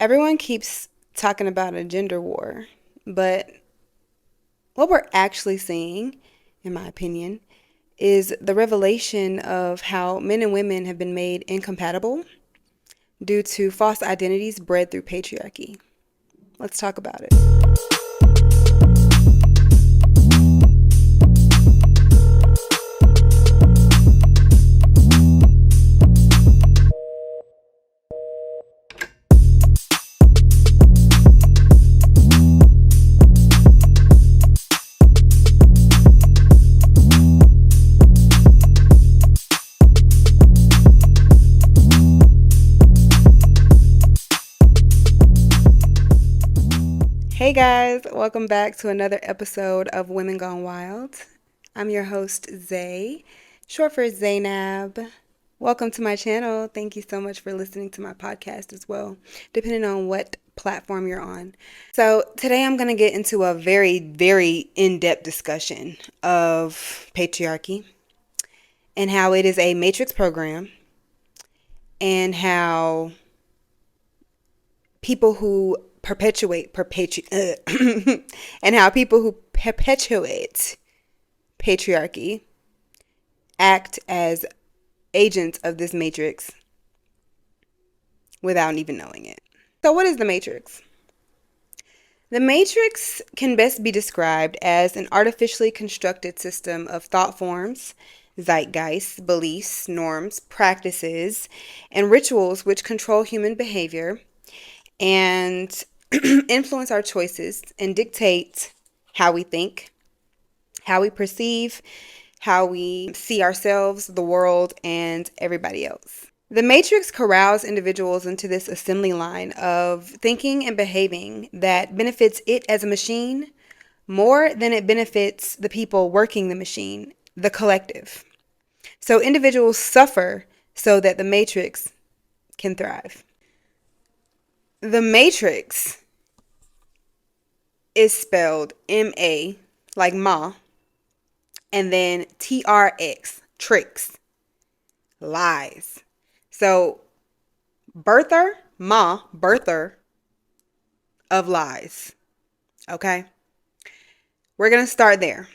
Everyone keeps talking about a gender war, but what we're actually seeing, in my opinion, is the revelation of how men and women have been made incompatible due to false identities bred through patriarchy. Let's talk about it. Hey guys, welcome back to another episode of Women Gone Wild. I'm your host, Zae, short for Zaenab. Welcome to my channel. Thank you so much for listening to my podcast as well, depending on what platform you're on. So today I'm going to get into a very, very in-depth discussion of patriarchy and how it is a matrix program and how people who and how people who perpetuate patriarchy act as agents of this matrix without even knowing it. So what is the matrix? The matrix can best be described as an artificially constructed system of thought forms, zeitgeists, beliefs, norms, practices, and rituals which control human behavior and influence our choices and dictate how we think, how we perceive, how we see ourselves, the world, and everybody else. The matrix corrals individuals into this assembly line of thinking and behaving that benefits it as a machine more than it benefits the people working the machine, the collective. So individuals suffer so that the matrix can thrive. The matrix is spelled M-A, like ma, and then T-R-X, tricks, lies. So, birther of lies. Okay? We're going to start there.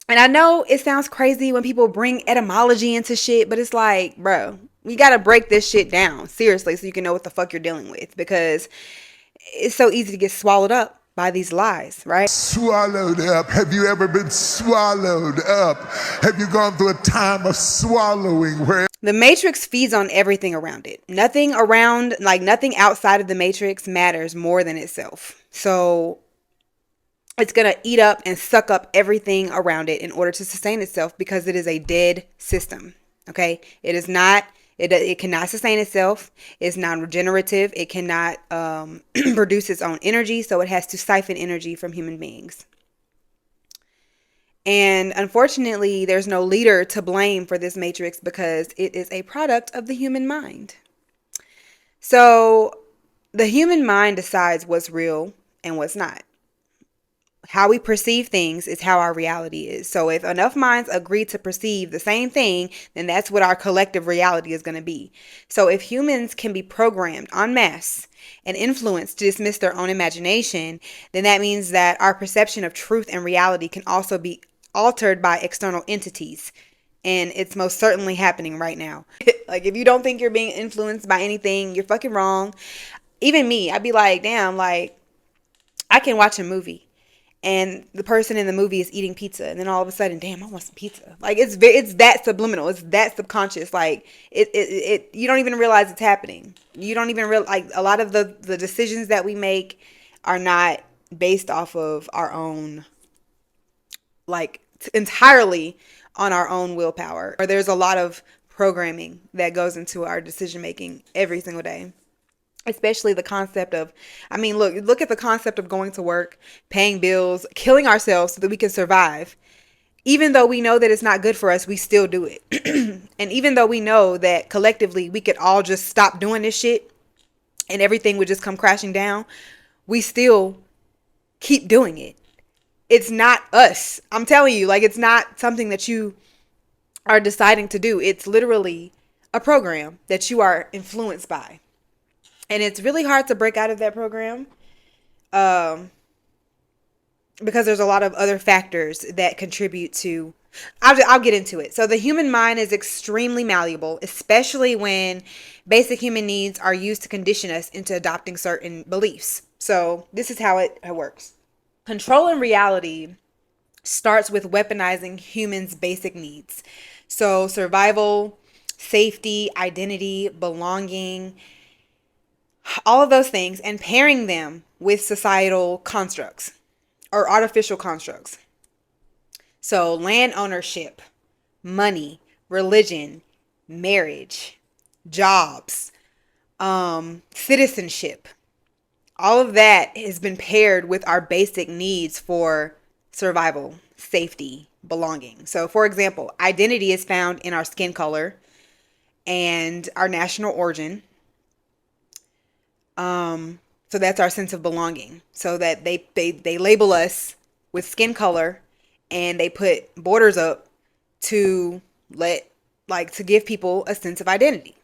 And I know it sounds crazy when people bring etymology into shit, but it's like, bro, you got to break this shit down, seriously, so you can know what the fuck you're dealing with, because it's so easy to get swallowed up by these lies, right? Swallowed up. Have you ever been swallowed up? Have you gone through a time of swallowing where the matrix feeds on everything around it? Nothing outside of the matrix matters more than itself. So it's going to eat up and suck up everything around it in order to sustain itself, because it is a dead system. Okay? It is not. It cannot sustain itself. It's non-regenerative. It cannot produce its own energy, so it has to siphon energy from human beings. And unfortunately, there's no leader to blame for this matrix because it is a product of the human mind. So the human mind decides what's real and what's not. How we perceive things is how our reality is. So if enough minds agree to perceive the same thing, then that's what our collective reality is going to be. So if humans can be programmed en masse and influenced to dismiss their own imagination, then that means that our perception of truth and reality can also be altered by external entities. And it's most certainly happening right now. Like, if you don't think you're being influenced by anything, you're fucking wrong. Even me, I'd be like, damn, like, I can watch a movie and the person in the movie is eating pizza, and then all of a sudden, damn, I want some pizza. Like, it's that subliminal. It's that subconscious. Like, it you don't even realize it's happening. You don't even realize, like, a lot of the decisions that we make are not based off of our own, like, entirely on our own willpower. Or there's a lot of programming that goes into our decision making every single day. Especially the concept of, look at the concept of going to work, paying bills, killing ourselves so that we can survive. Even though we know that it's not good for us, we still do it. And even though we know that collectively we could all just stop doing this shit and everything would just come crashing down, we still keep doing it. It's not us. I'm telling you, like, it's not something that you are deciding to do. It's literally a program that you are influenced by. And it's really hard to break out of that program. Um, because there's a lot of other factors that contribute to. I'll get into it. So the human mind is extremely malleable, especially when basic human needs are used to condition us into adopting certain beliefs. So this is how it works. Controlling reality starts with weaponizing humans' basic needs. So survival, safety, identity, belonging, all of those things, and pairing them with societal constructs or artificial constructs. So, land ownership, money, religion, marriage, jobs, citizenship, all of that has been paired with our basic needs for survival, safety, belonging. So, for example, identity is found in our skin color and our national origin. So that's our sense of belonging. So that they label us with skin color and they put borders up to to give people a sense of identity.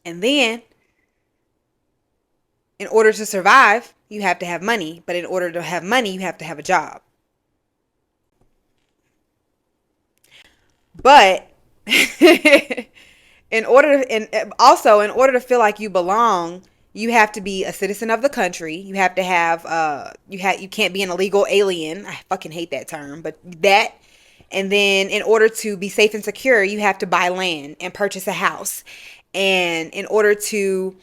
And then in order to survive, you have to have money, but in order to have money, you have to have a job. But in order to feel like you belong, you have to be a citizen of the country. You have to have you can't be an illegal alien. I fucking hate that term, but that. And then in order to be safe and secure, you have to buy land and purchase a house. And in order to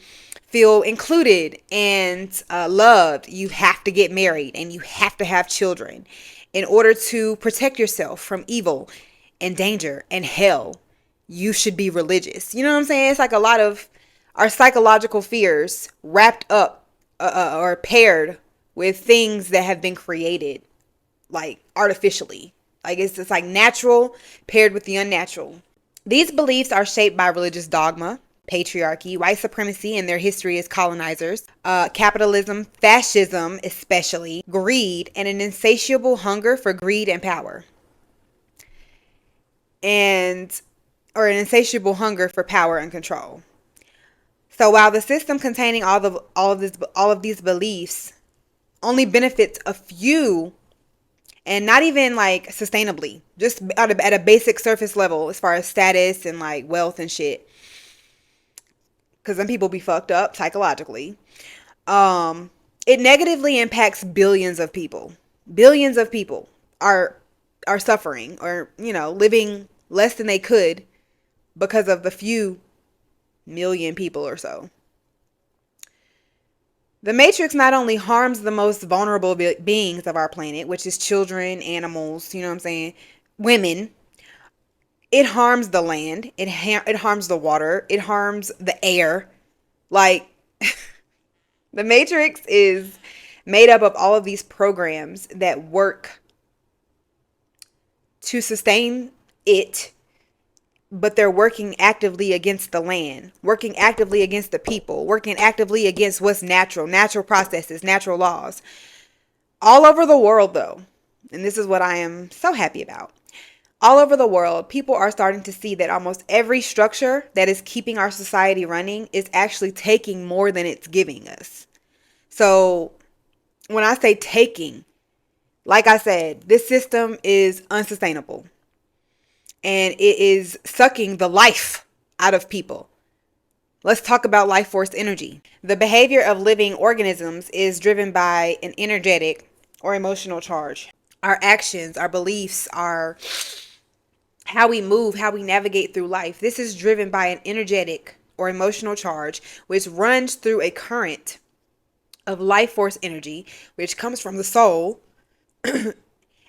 feel included and loved, you have to get married and you have to have children. In order to protect yourself from evil and danger and hell, you should be religious. You know what I'm saying? It's like a lot of our psychological fears wrapped up or paired with things that have been created like artificially. Like it's just like natural paired with the unnatural. These beliefs are shaped by religious dogma, patriarchy, white supremacy and their history as colonizers, capitalism, fascism especially, greed, and an insatiable hunger for greed and power. Or an insatiable hunger for power and control. So while the system containing all of these beliefs only benefits a few, and not even like sustainably, just at a basic surface level as far as status and like wealth and shit, because some people be fucked up psychologically. It negatively impacts billions of people. Billions of people are suffering or living less than they could because of the few million people or so. The Matrix not only harms the most vulnerable beings of our planet, which is children, animals, you know what I'm saying, women. It harms the land. It harms the water. It harms the air. Like, the Matrix is made up of all of these programs that work to sustain it, but they're working actively against the land, working actively against the people, working actively against what's natural processes, natural laws. All over the world, though, and this is what I am so happy about. All over the world, people are starting to see that almost every structure that is keeping our society running is actually taking more than it's giving us. So when I say taking, like I said, this system is unsustainable. And it is sucking the life out of people. Let's talk about life force energy. The behavior of living organisms is driven by an energetic or emotional charge. Our actions, our beliefs, how we move, how we navigate through life. This is driven by an energetic or emotional charge, which runs through a current of life force energy, which comes from the soul. And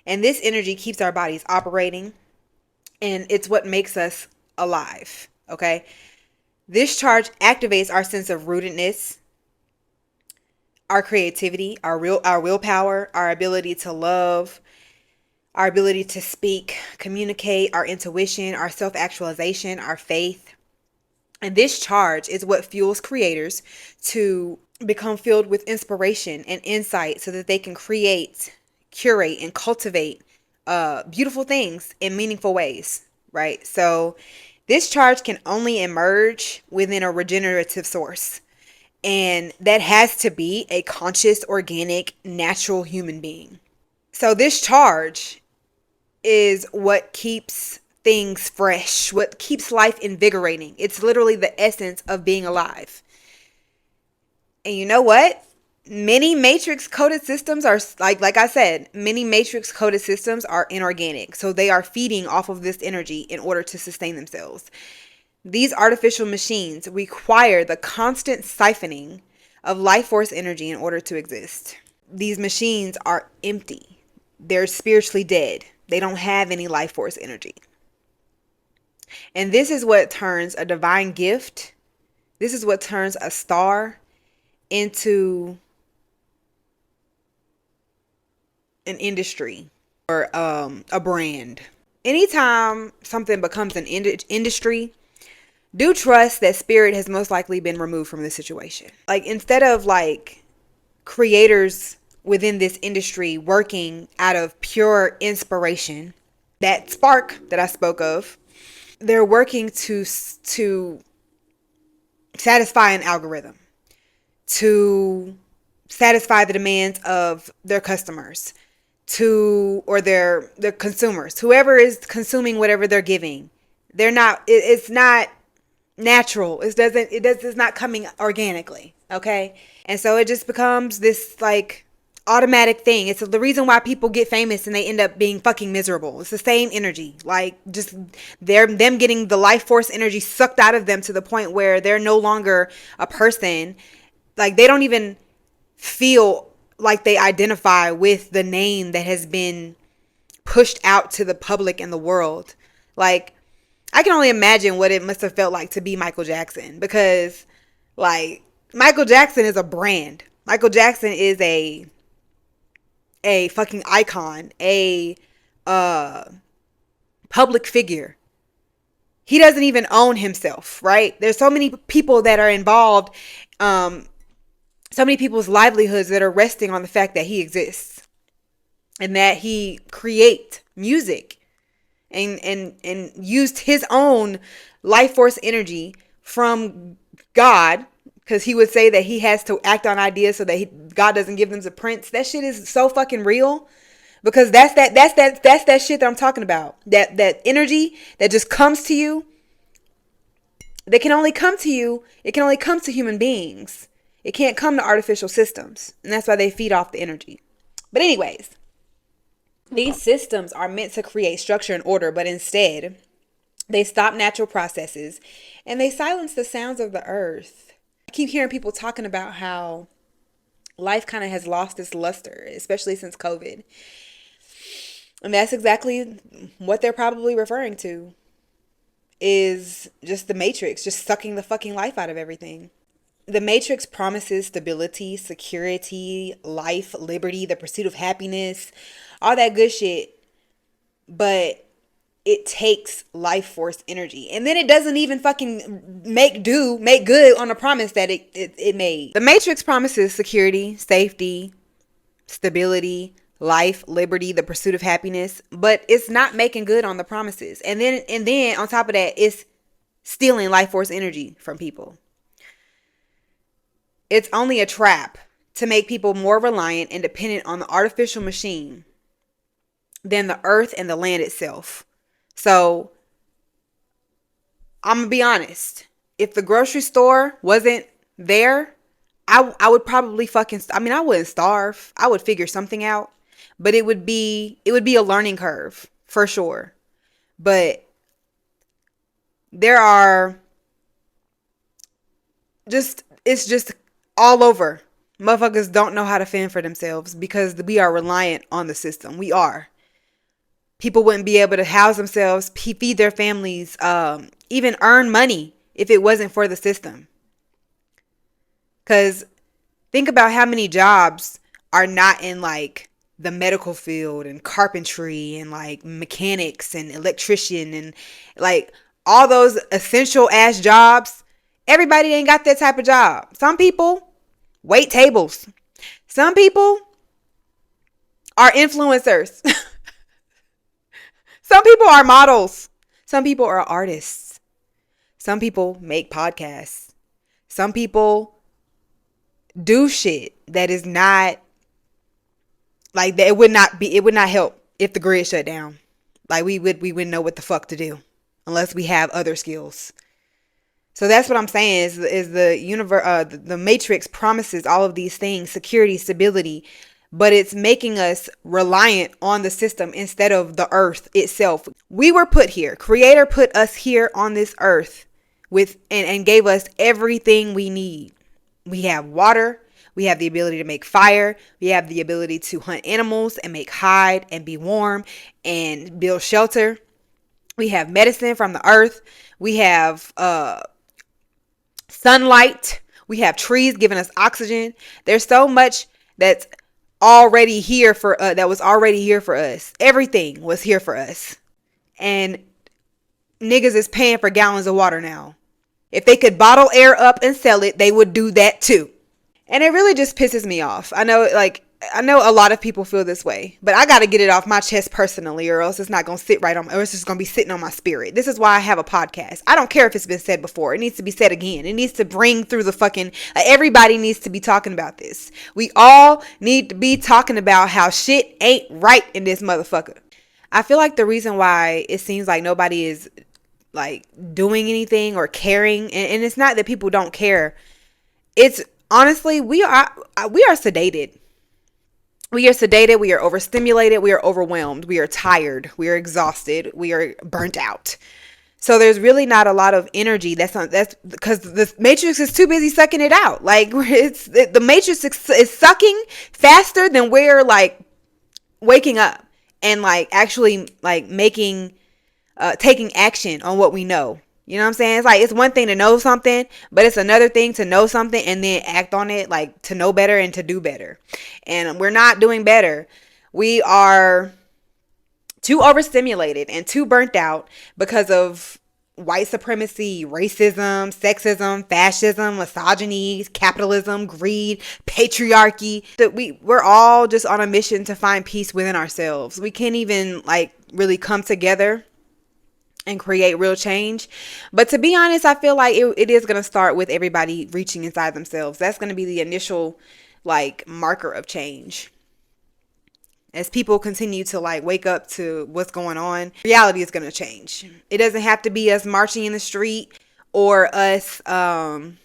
this energy keeps our bodies operating. And it's what makes us alive, okay? This charge activates our sense of rootedness, our creativity, our willpower, our ability to love, our ability to speak, communicate, our intuition, our self-actualization, our faith. And this charge is what fuels creators to become filled with inspiration and insight so that they can create, curate, and cultivate beautiful things in meaningful ways, right? So this charge can only emerge within a regenerative source. And that has to be a conscious, organic, natural human being. So this charge is what keeps things fresh, what keeps life invigorating. It's literally the essence of being alive. And you know what? Many matrix coded systems are like I said, many matrix coded systems are inorganic. So they are feeding off of this energy in order to sustain themselves. These artificial machines require the constant siphoning of life force energy in order to exist. These machines are empty. They're spiritually dead. They don't have any life force energy. And this is what turns a divine gift, this is what turns a star into an industry or a brand. Anytime something becomes an industry, do trust that spirit has most likely been removed from the situation. Like, instead of like creators within this industry working out of pure inspiration, that spark that I spoke of, they're working to satisfy an algorithm, to satisfy the demands of their customers, or their consumers, whoever is consuming whatever they're giving. They're not, it's not natural. It's not coming organically. Okay. And so it just becomes this like automatic thing. It's the reason why people get famous and they end up being fucking miserable. It's the same energy. Like, just them getting the life force energy sucked out of them to the point where they're no longer a person. Like, they don't even feel like they identify with the name that has been pushed out to the public and the world. Like, I can only imagine what it must have felt like to be Michael Jackson, because like, Michael Jackson is a brand. Michael Jackson is a fucking icon, a public figure. He doesn't even own himself, right? There's so many people that are involved, so many people's livelihoods that are resting on the fact that he exists and that he creates music and used his own life force energy from God, because he would say that he has to act on ideas so that God doesn't give them to Prince. That shit is so fucking real, because that's that shit that I'm talking about. That energy that just comes to you. That can only come to you. It can only come to human beings. It can't come to artificial systems, and that's why they feed off the energy. But anyways, these systems are meant to create structure and order, but instead, they stop natural processes and they silence the sounds of the earth. I keep hearing people talking about how life kind of has lost its luster, especially since COVID. And that's exactly what they're probably referring to, is just the Matrix, just sucking the fucking life out of everything. The Matrix promises stability, security, life, liberty, the pursuit of happiness, all that good shit. But it takes life force energy. And then it doesn't even fucking make good on the promise that it made. The Matrix promises security, safety, stability, life, liberty, the pursuit of happiness, but it's not making good on the promises. And then on top of that, it's stealing life force energy from people. It's only a trap to make people more reliant and dependent on the artificial machine than the earth and the land itself. So, I'm going to be honest. If the grocery store wasn't there, I would probably I wouldn't starve. I would figure something out. But it would be a learning curve, for sure. But there are it's just all over. Motherfuckers don't know how to fend for themselves because we are reliant on the system. We are. People wouldn't be able to house themselves, feed their families, even earn money if it wasn't for the system. Because think about how many jobs are not in like the medical field and carpentry and like mechanics and electrician and like all those essential ass jobs. Everybody ain't got that type of job. Some people wait tables. Some people are influencers. Some people are models. Some people are artists. Some people make podcasts. Some people do shit that is not like that. It would not help if the grid shut down. Like we wouldn't know what the fuck to do unless we have other skills. So that's what I'm saying is the universe, the matrix promises all of these things, security, stability, but it's making us reliant on the system instead of the earth itself. We were put here. Creator put us here on this earth with and gave us everything we need. We have water. We have the ability to make fire. We have the ability to hunt animals and make hide and be warm and build shelter. We have medicine from the earth. We have sunlight. We have trees giving us oxygen. There's so much that's already here for that was already here for us. Everything was here for us. And niggas is paying for gallons of water now. If they could bottle air up and sell it, they would do that too. And it really just pisses me off. I know a lot of people feel this way, but I got to get it off my chest personally, or else it's not going to sit right on, or it's just going to be sitting on my spirit. This is why I have a podcast. I don't care if it's been said before. It needs to be said again. It needs to bring through the fucking, everybody needs to be talking about this. We all need to be talking about how shit ain't right in this motherfucker. I feel like the reason why it seems like nobody is like doing anything or caring, and it's not that people don't care. It's honestly, we are sedated. We are sedated. We are overstimulated. We are overwhelmed. We are tired. We are exhausted. We are burnt out. So there's really not a lot of energy. That's because the matrix is too busy sucking it out. Like the matrix is sucking faster than we're like waking up and like actually like taking action on what we know. You know what I'm saying? It's like, it's one thing to know something, but it's another thing to know something and then act on it, like to know better and to do better. And we're not doing better. We are too overstimulated and too burnt out because of white supremacy, racism, sexism, fascism, misogyny, capitalism, greed, patriarchy. That we're all just on a mission to find peace within ourselves. We can't even like really come together and create real change. But to be honest, I feel like it is going to start with everybody reaching inside themselves. That's going to be the initial like marker of change. As people continue to like wake up to what's going on, reality is going to change. It doesn't have to be us marching in the street or us, burning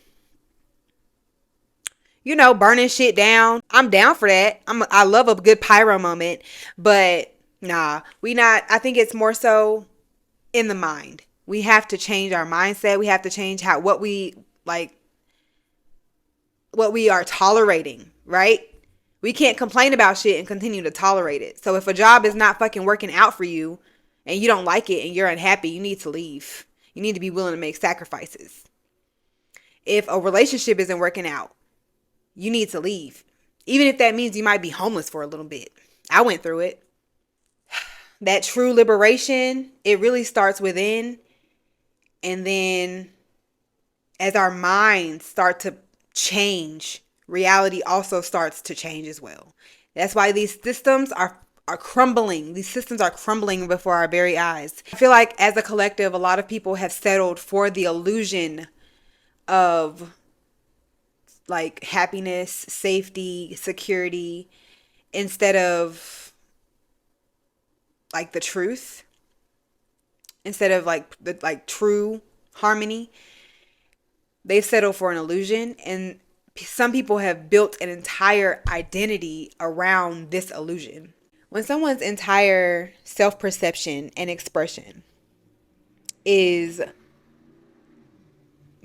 shit down. I'm down for that. I love a good pyro moment, but nah, I think it's more so in the mind. We have to change our mindset. We have to change what we are tolerating, right? We can't complain about shit and continue to tolerate it. So if a job is not fucking working out for you and you don't like it and you're unhappy, you need to leave. You need to be willing to make sacrifices. If a relationship isn't working out, you need to leave. Even if that means you might be homeless for a little bit. I went through it. That true liberation, it really starts within. And then as our minds start to change, reality also starts to change as well. That's why these systems are crumbling. These systems are crumbling before our very eyes. I feel like as a collective, a lot of people have settled for the illusion of like happiness, safety, security, instead of like the truth, instead of like the like true harmony. They've settled for an illusion, and some people have built an entire identity around this illusion. When someone's entire self-perception and expression is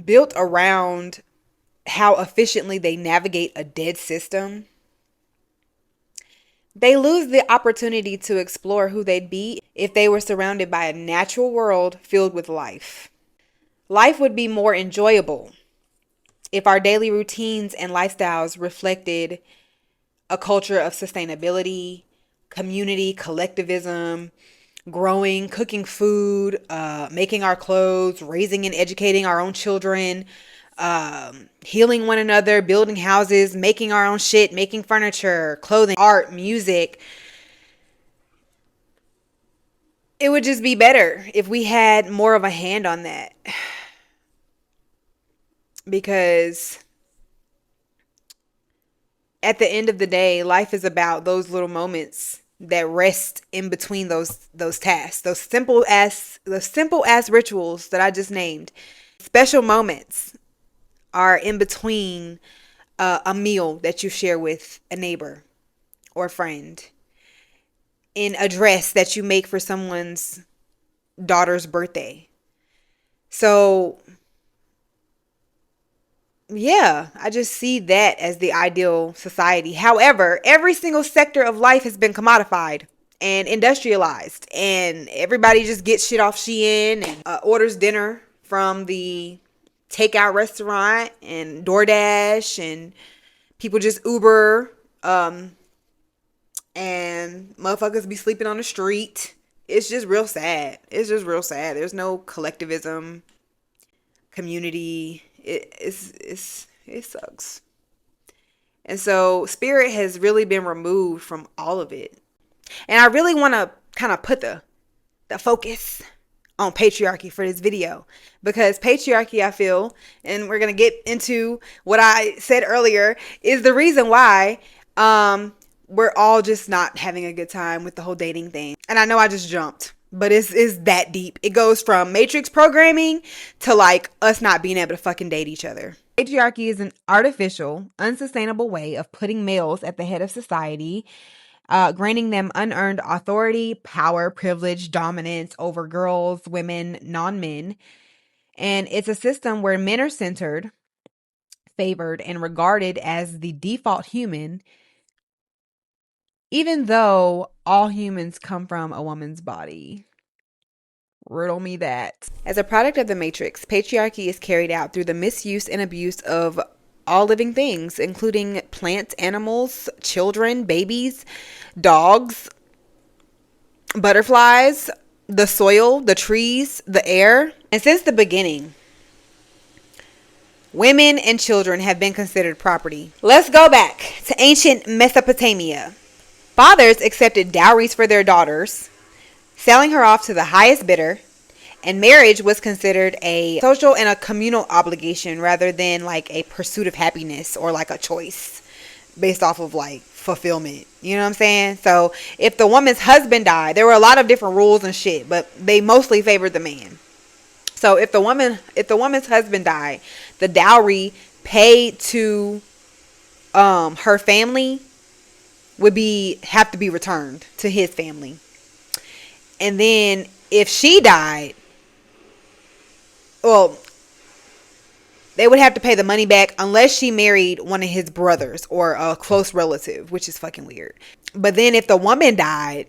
built around how efficiently they navigate a dead system, they lose the opportunity to explore who they'd be if they were surrounded by a natural world filled with life. Life would be more enjoyable if our daily routines and lifestyles reflected a culture of sustainability, community, collectivism, growing, cooking food, making our clothes, raising and educating our own children, healing one another, building houses, making our own shit, making furniture, clothing, art, music. It would just be better if we had more of a hand on that. Because at the end of the day, life is about those little moments that rest in between those tasks, those simple ass rituals that I just named. Special moments are in between a meal that you share with a neighbor or friend, in a dress that you make for someone's daughter's birthday. So yeah, I just see that as the ideal society. However, every single sector of life has been commodified and industrialized, and everybody just gets shit off Shein and orders dinner from the takeout restaurant and DoorDash, and people just Uber, and motherfuckers be sleeping on the street. It's just real sad. It's just real sad. There's no collectivism, community. It sucks. And so spirit has really been removed from all of it. And I really want to kind of put the focus on patriarchy for this video, because patriarchy, I feel, and we're going to get into what I said earlier, is the reason why we're all just not having a good time with the whole dating thing. And I know I just jumped, but it's that deep. It goes from matrix programming to like us not being able to fucking date each other. Patriarchy is an artificial, unsustainable way of putting males at the head of society, granting them unearned authority, power, privilege, dominance over girls, women, non-men. And it's a system where men are centered, favored, and regarded as the default human, even though all humans come from a woman's body. Riddle me that. As a product of the Matrix, patriarchy is carried out through the misuse and abuse of all living things, including plants, animals, children, babies, dogs, butterflies, the soil, the trees, the air. And since the beginning, women and children have been considered property. Let's go back to ancient Mesopotamia. Fathers accepted dowries for their daughters, selling her off to the highest bidder, and marriage was considered a social and a communal obligation rather than like a pursuit of happiness or like a choice based off of like fulfillment. You know what I'm saying? So if the woman's husband died, there were a lot of different rules and shit, but they mostly favored the man. So if the woman's husband died, the dowry paid to her family would have to be returned to his family. And then if she died, well, they would have to pay the money back unless she married one of his brothers or a close relative, which is fucking weird. But then if the woman died,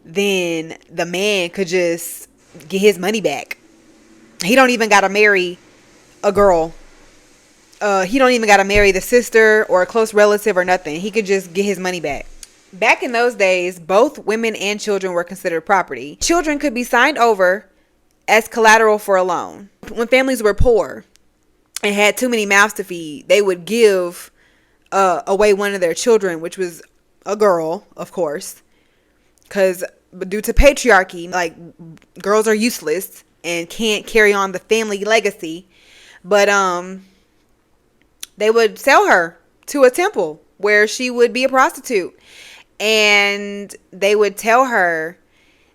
then the man could just get his money back. He don't even got to marry a girl. He don't even got to marry the sister or a close relative or nothing. He could just get his money back. Back in those days, both women and children were considered property. Children could be signed over as collateral for a loan. When families were poor and had too many mouths to feed, they would give away one of their children, which was a girl, of course, because due to patriarchy, like, girls are useless and can't carry on the family legacy. But they would sell her to a temple where she would be a prostitute. And they would tell her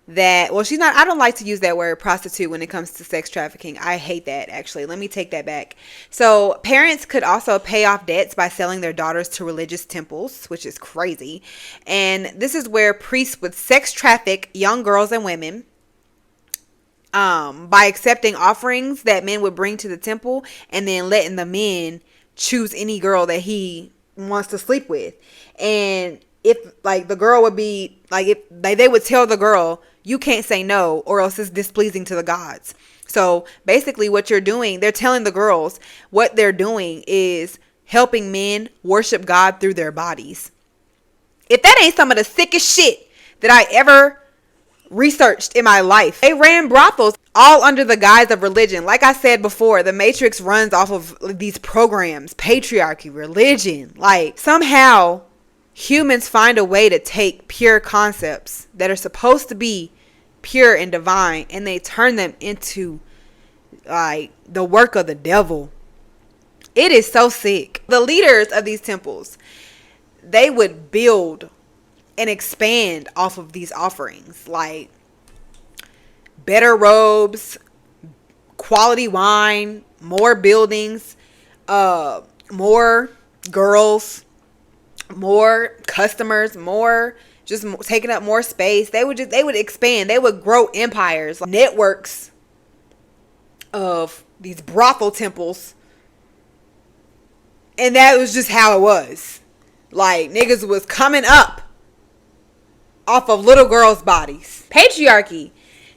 that, well, she's not, I don't like to use that word prostitute when it comes to sex trafficking. I hate that, actually. Let me take that back. So parents could also pay off debts by selling their daughters to religious temples, which is crazy. And this is where priests would sex traffic young girls and women by accepting offerings that men would bring to the temple and then letting the men choose any girl that he wants to sleep with. And if like the girl would be like, if they would tell the girl, you can't say no or else it's displeasing to the gods. So basically what you're doing, they're telling the girls what they're doing is helping men worship God through their bodies. If that ain't some of the sickest shit that I ever researched in my life. They ran brothels all under the guise of religion. Like I said before, the Matrix runs off of these programs, patriarchy, religion. Like somehow humans find a way to take pure concepts that are supposed to be pure and divine, and they turn them into like the work of the devil. It is so sick. The leaders of these temples, they would build and expand off of these offerings, like better robes, quality wine, more buildings, more girls, more customers, more just taking up more space. They would expand. They would grow empires, like networks of these brothel temples. And that was just how it was. Like, niggas was coming up off of little girls' bodies. Patriarchy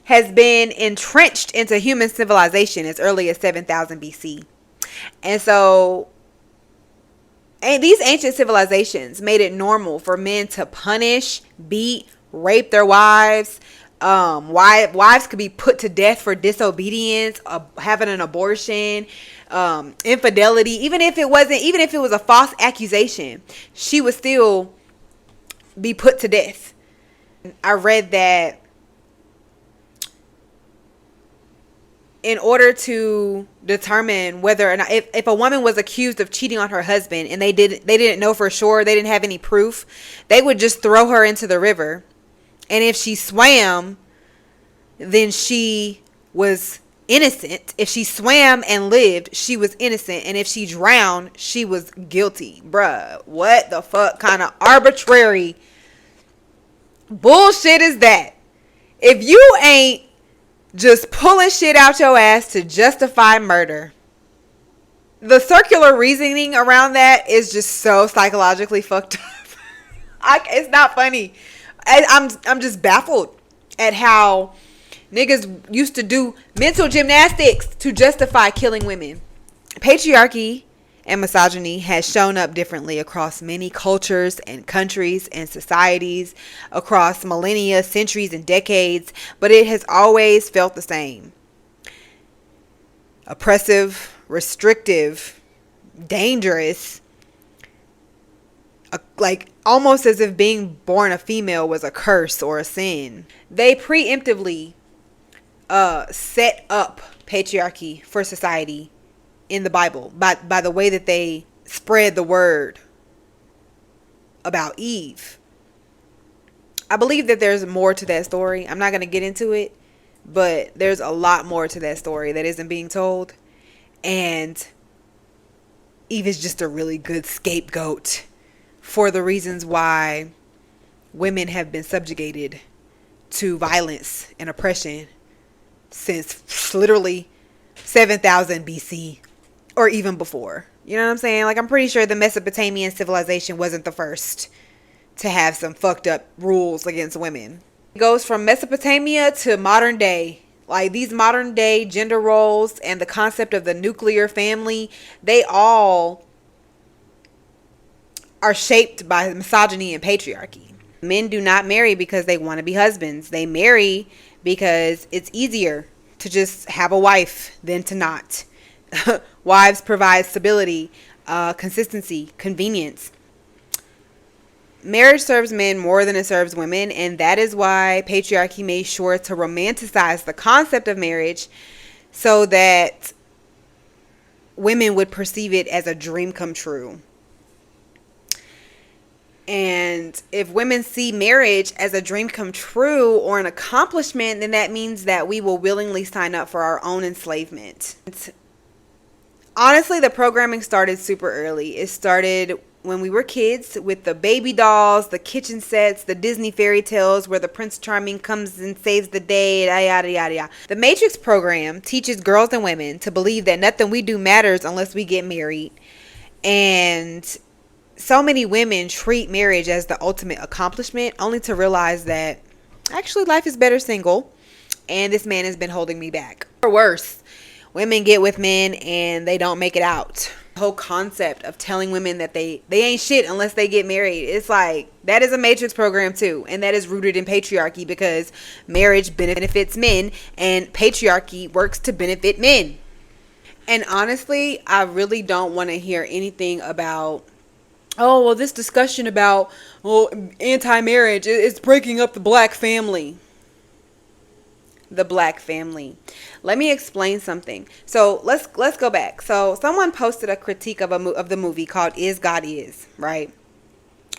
has been entrenched into human civilization as early as 7000 BC. And so, and these ancient civilizations made it normal for men to punish, beat, rape their wives. Wives could be put to death for disobedience, having an abortion, infidelity. Even if it was a false accusation, she would still be put to death. I read that in order to determine whether or not, if a woman was accused of cheating on her husband and they didn't know for sure, they didn't have any proof, they would just throw her into the river. And if she swam, then she was innocent. If she swam and lived, she was innocent. And if she drowned, she was guilty. Bruh, what the fuck kind of arbitrary bullshit is that? If you ain't just pulling shit out your ass to justify murder, the circular reasoning around that is just so psychologically fucked up. It's not funny. I'm just baffled at how niggas used to do mental gymnastics to justify killing women. Patriarchy and misogyny has shown up differently across many cultures and countries and societies, across millennia, centuries, and decades, but it has always felt the same. Oppressive, restrictive, dangerous, like almost as if being born a female was a curse or a sin. They preemptively set up patriarchy for society in the Bible by the way that they spread the word about Eve. I believe that there's more to that story. I'm not going to get into it, but there's a lot more to that story that isn't being told. And Eve is just a really good scapegoat for the reasons why women have been subjugated to violence and oppression since literally 7000 BC or even before. You know what I'm saying? Like, I'm pretty sure the Mesopotamian civilization wasn't the first to have some fucked up rules against women. It goes from Mesopotamia to modern day. Like, these modern day gender roles and the concept of the nuclear family, they all are shaped by misogyny and patriarchy. Men do not marry because they want to be husbands. They marry because it's easier to just have a wife than to not. Wives provide stability, consistency, convenience. Marriage serves men more than it serves women, and that is why patriarchy made sure to romanticize the concept of marriage so that women would perceive it as a dream come true. And if women see marriage as a dream come true or an accomplishment, then that means that we will willingly sign up for our own enslavement. Honestly, the programming started super early. It started when we were kids with the baby dolls, the kitchen sets, the Disney fairy tales where the Prince Charming comes and saves the day, yada, yada, yada. The Matrix program teaches girls and women to believe that nothing we do matters unless we get married. And so many women treat marriage as the ultimate accomplishment, only to realize that actually life is better single and this man has been holding me back. Or worse, women get with men and they don't make it out. The whole concept of telling women that they ain't shit unless they get married, it's like, that is a Matrix program too, and that is rooted in patriarchy, because marriage benefits men and patriarchy works to benefit men. And honestly, I really don't want to hear anything about, oh, well, this discussion about, well, anti-marriage, it's breaking up the black family. The black family. Let me explain something. So let's go back. So someone posted a critique of the movie called Is God Is, right?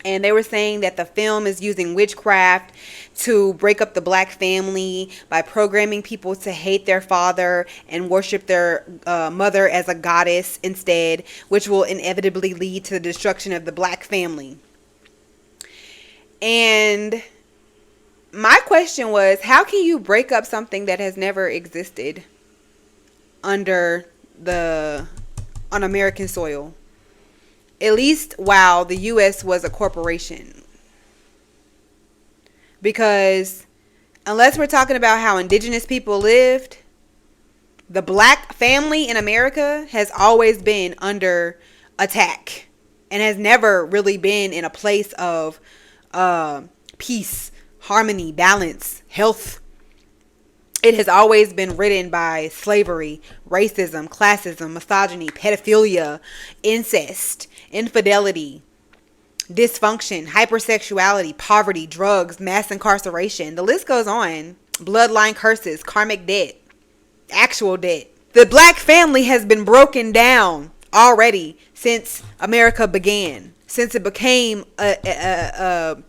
And they were saying that the film is using witchcraft to break up the black family by programming people to hate their father and worship their mother as a goddess instead, which will inevitably lead to the destruction of the black family. And my question was, how can you break up something that has never existed on American soil? At least while the U.S. was a corporation. Because unless we're talking about how indigenous people lived, the black family in America has always been under attack and has never really been in a place of peace, harmony, balance, health. It has always been ridden by slavery, racism, classism, misogyny, pedophilia, incest, infidelity, dysfunction, hypersexuality, poverty, drugs, mass incarceration. The list goes on. Bloodline curses, karmic debt, actual debt. The black family has been broken down already since America began, since it became the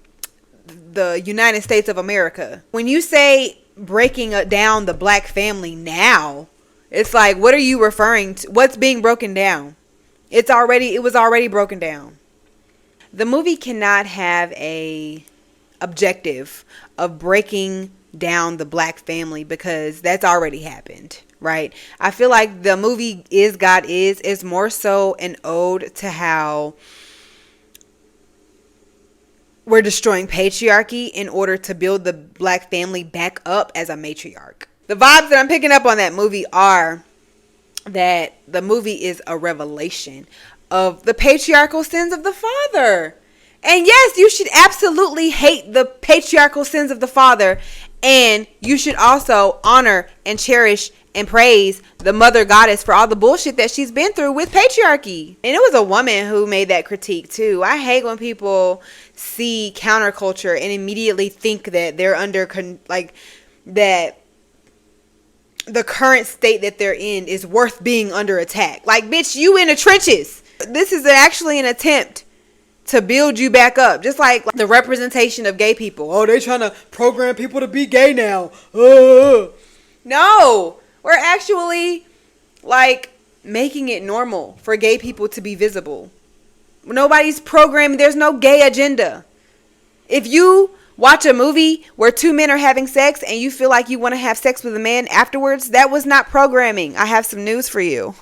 United States of America. When you say breaking down the black family now, it's like, what are you referring to? What's being broken down? It was already broken down. The movie cannot have a objective of breaking down the black family because that's already happened, right? I feel like the movie Is God is more so an ode to how we're destroying patriarchy in order to build the black family back up as a matriarch. The vibes that I'm picking up on that movie are that the movie is a revelation of the patriarchal sins of the father. And yes, you should absolutely hate the patriarchal sins of the father. And you should also honor and cherish and praise the mother goddess for all the bullshit that she's been through with patriarchy. And it was a woman who made that critique too. I hate when people see counterculture and immediately think that they're that the current state that they're in is worth being under attack. Like, bitch, you in the trenches. This is actually an attempt to build you back up. Just like the representation of gay people. Oh, they trying to program people to be gay now. No, we're actually making it normal for gay people to be visible. Nobody's programming. There's no gay agenda. If you watch a movie where two men are having sex and you feel like you want to have sex with a man afterwards, that was not programming. I have some news for you.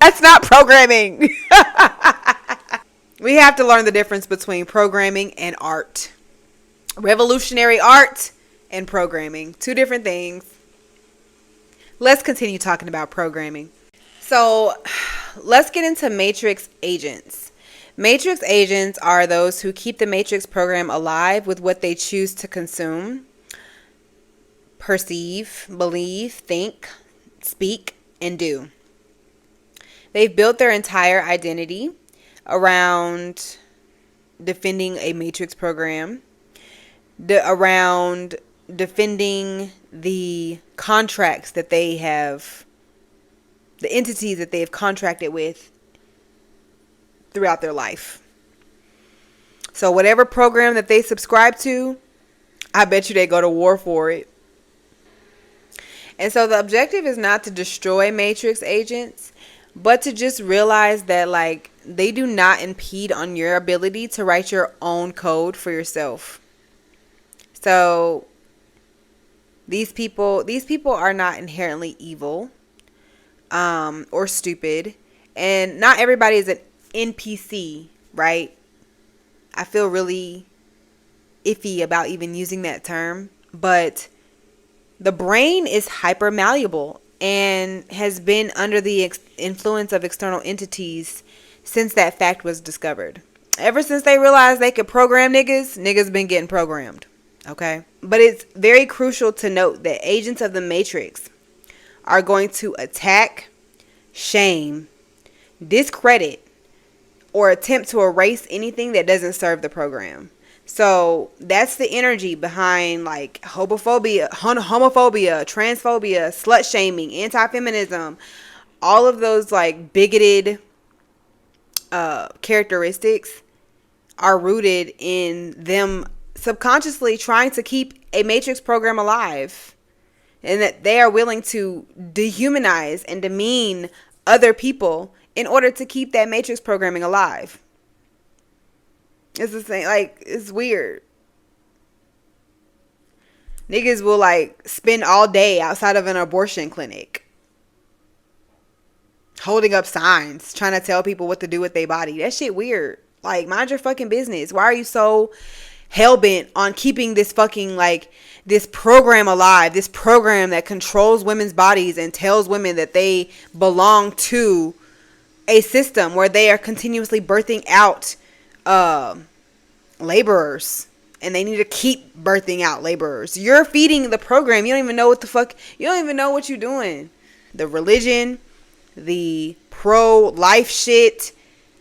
That's not programming. We have to learn the difference between programming and art. Revolutionary art and programming. Two different things. Let's continue talking about programming. So let's get into Matrix agents. Matrix agents are those who keep the Matrix program alive with what they choose to consume, perceive, believe, think, speak, and do. They've built their entire identity around defending a Matrix program, around defending the contracts that they have, the entities that they have contracted with throughout their life. So whatever program that they subscribe to, I bet you they go to war for it. And so the objective is not to destroy Matrix agents, but to just realize that they do not impede on your ability to write your own code for yourself. So these people are not inherently evil or stupid, and not everybody is an NPC, right? I feel really iffy about even using that term, but the brain is hyper malleable and has been under the influence of external entities since that fact was discovered. Ever since they realized they could program niggas been getting programmed, okay? But it's very crucial to note that agents of the Matrix are going to attack, shame, discredit, or attempt to erase anything that doesn't serve the program. So that's the energy behind homophobia, transphobia, slut shaming, anti-feminism, all of those bigoted characteristics are rooted in them subconsciously trying to keep a matrix program alive, and that they are willing to dehumanize and demean other people in order to keep that matrix programming alive. It's the same, like, it's weird. Niggas will like spend all day outside of an abortion clinic holding up signs trying to tell people what to do with their body. That shit weird. Like, mind your fucking business. Why are you so hell-bent on keeping this fucking, like, this program alive, this program that controls women's bodies and tells women that they belong to a system where they are continuously birthing out laborers, and they need to keep birthing out laborers. You're feeding the program. You don't even know what the fuck, you don't even know what you're doing. The religion, the pro-life shit,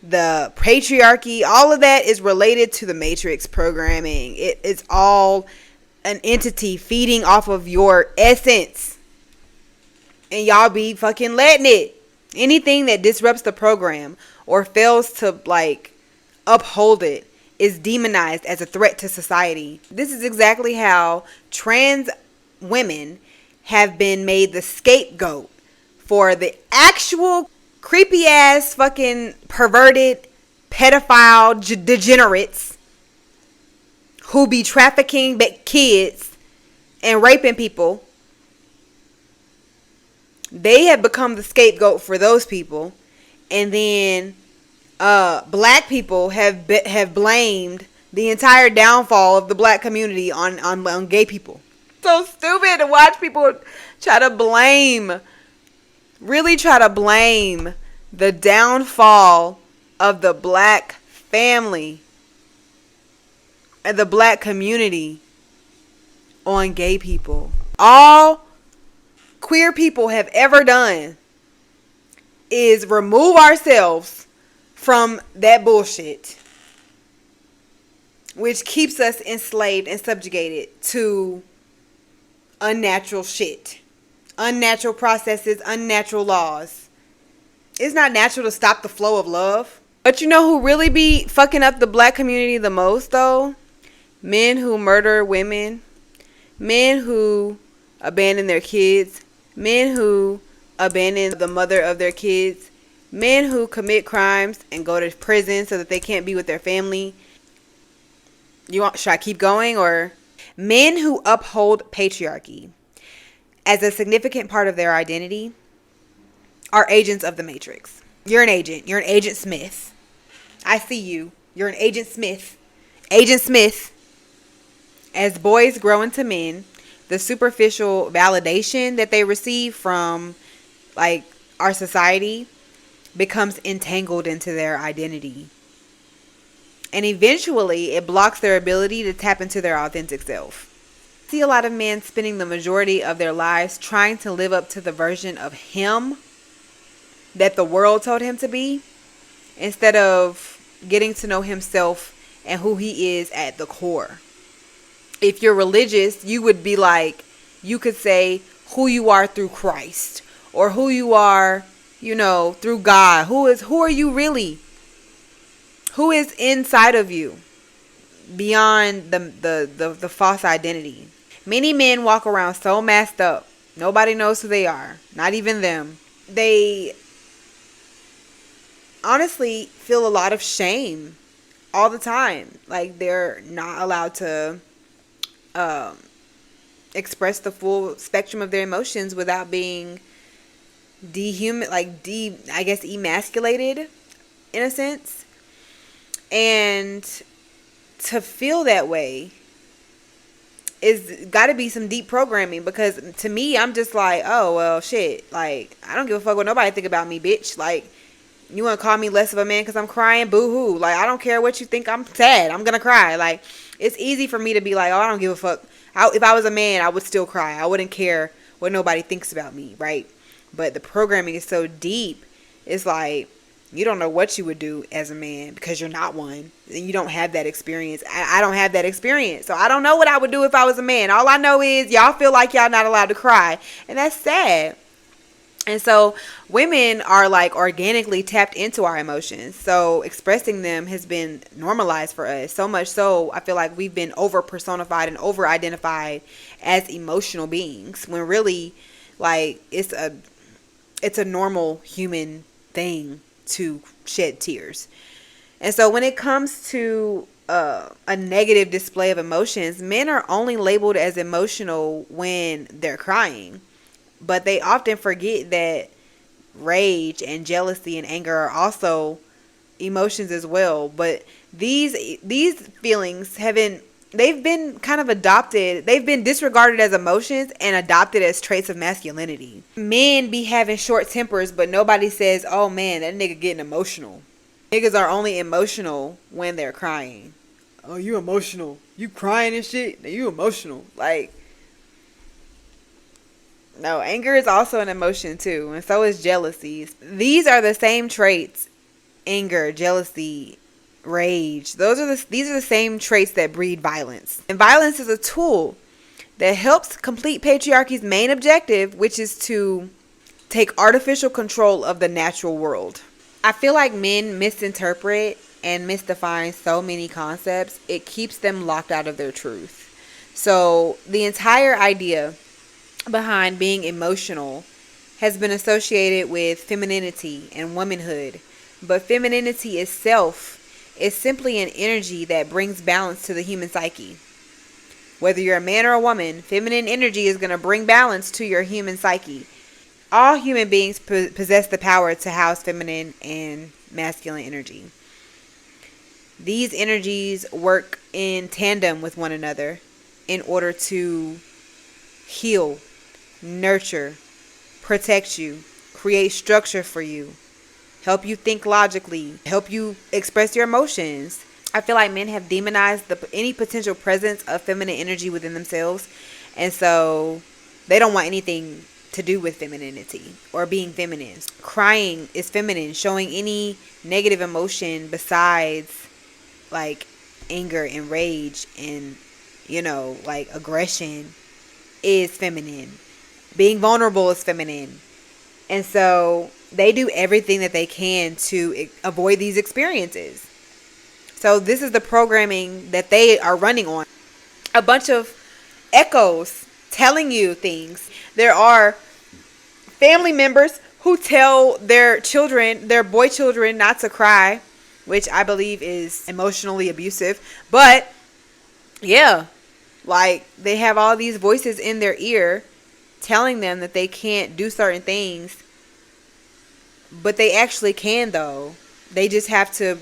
the patriarchy, all of that is related to the matrix programming. It is all an entity feeding off of your essence, and y'all be fucking letting it. Anything that disrupts the program or fails to like uphold it is demonized as a threat to society. This is exactly how trans women have been made the scapegoat for the actual creepy ass fucking perverted pedophile degenerates who be trafficking kids and raping people. They have become the scapegoat for those people, and then black people have blamed the entire downfall of the black community on gay people. So stupid to watch people try to blame the downfall of the black family and the black community on gay people. All queer people have ever done is remove ourselves from that bullshit, which keeps us enslaved and subjugated to unnatural shit, unnatural processes, unnatural laws. It's not natural to stop the flow of love. But you know who really be fucking up the black community the most though? Men who murder women, men who abandon their kids, men who abandon the mother of their kids, men who commit crimes and go to prison so that they can't be with their family. Should I keep going? Or men who uphold patriarchy as a significant part of their identity are agents of the matrix. You're an agent. You're an Agent Smith. I see you. You're an Agent Smith. Agent Smith. As boys grow into men, the superficial validation that they receive from like our society becomes entangled into their identity. And eventually it blocks their ability to tap into their authentic self. I see a lot of men spending the majority of their lives trying to live up to the version of him that the world told him to be, instead of getting to know himself and who he is at the core. If you're religious, you would be like, you could say who you are through Christ, or who you are, you know, through God. Who are you really? Who is inside of you beyond the false identity? Many men walk around so masked up. Nobody knows who they are. Not even them. They honestly feel a lot of shame all the time. Like they're not allowed to express the full spectrum of their emotions without being emasculated in a sense. And to feel that way is got to be some deep programming, because to me, I'm just like, oh, well, shit. Like, I don't give a fuck what nobody think about me, bitch. Like, you want to call me less of a man because I'm crying? Boo-hoo. Like, I don't care what you think. I'm sad. I'm going to cry. Like, it's easy for me to be like, oh, I don't give a fuck. If I was a man, I would still cry. I wouldn't care what nobody thinks about me, right? But the programming is so deep. It's like, you don't know what you would do as a man because you're not one. And you don't have that experience. I don't have that experience. So I don't know what I would do if I was a man. All I know is y'all feel like y'all not allowed to cry. And that's sad. And so women are like organically tapped into our emotions. So expressing them has been normalized for us. So much so, I feel like we've been over personified and over identified as emotional beings when really like it's a normal human thing to shed tears. And so when it comes to a negative display of emotions, men are only labeled as emotional when they're crying. But they often forget that rage and jealousy and anger are also emotions as well. But these feelings haven't they've been kind of adopted. They've been disregarded as emotions and adopted as traits of masculinity. Men be having short tempers, but nobody says, "Oh man, that nigga getting emotional." Niggas are only emotional when they're crying. Oh, you emotional? You crying and shit? You emotional? Like, no, anger is also an emotion too, and so is jealousy. These are the same traits: anger, jealousy, rage. These are the same traits that breed violence. And violence is a tool that helps complete patriarchy's main objective, which is to take artificial control of the natural world. I feel like men misinterpret and misdefine so many concepts, it keeps them locked out of their truth. So, the entire idea behind being emotional has been associated with femininity and womanhood. But femininity itself is simply an energy that brings balance to the human psyche. Whether you're a man or a woman, feminine energy is going to bring balance to your human psyche. All human beings possess the power to house feminine and masculine energy. These energies work in tandem with one another in order to heal, nurture, protect you, create structure for you, help you think logically, help you express your emotions. I feel like men have demonized any potential presence of feminine energy within themselves, and so they don't want anything to do with femininity or being feminine. Crying is feminine. Showing any negative emotion besides like anger and rage and like aggression is feminine. Being vulnerable is feminine. And so they do everything that they can to avoid these experiences. So this is the programming that they are running on. A bunch of echoes telling you things. There are family members who tell their children, their boy children, not to cry, which I believe is emotionally abusive. But yeah, like they have all these voices in their ear telling them that they can't do certain things, but they actually can though. They just have to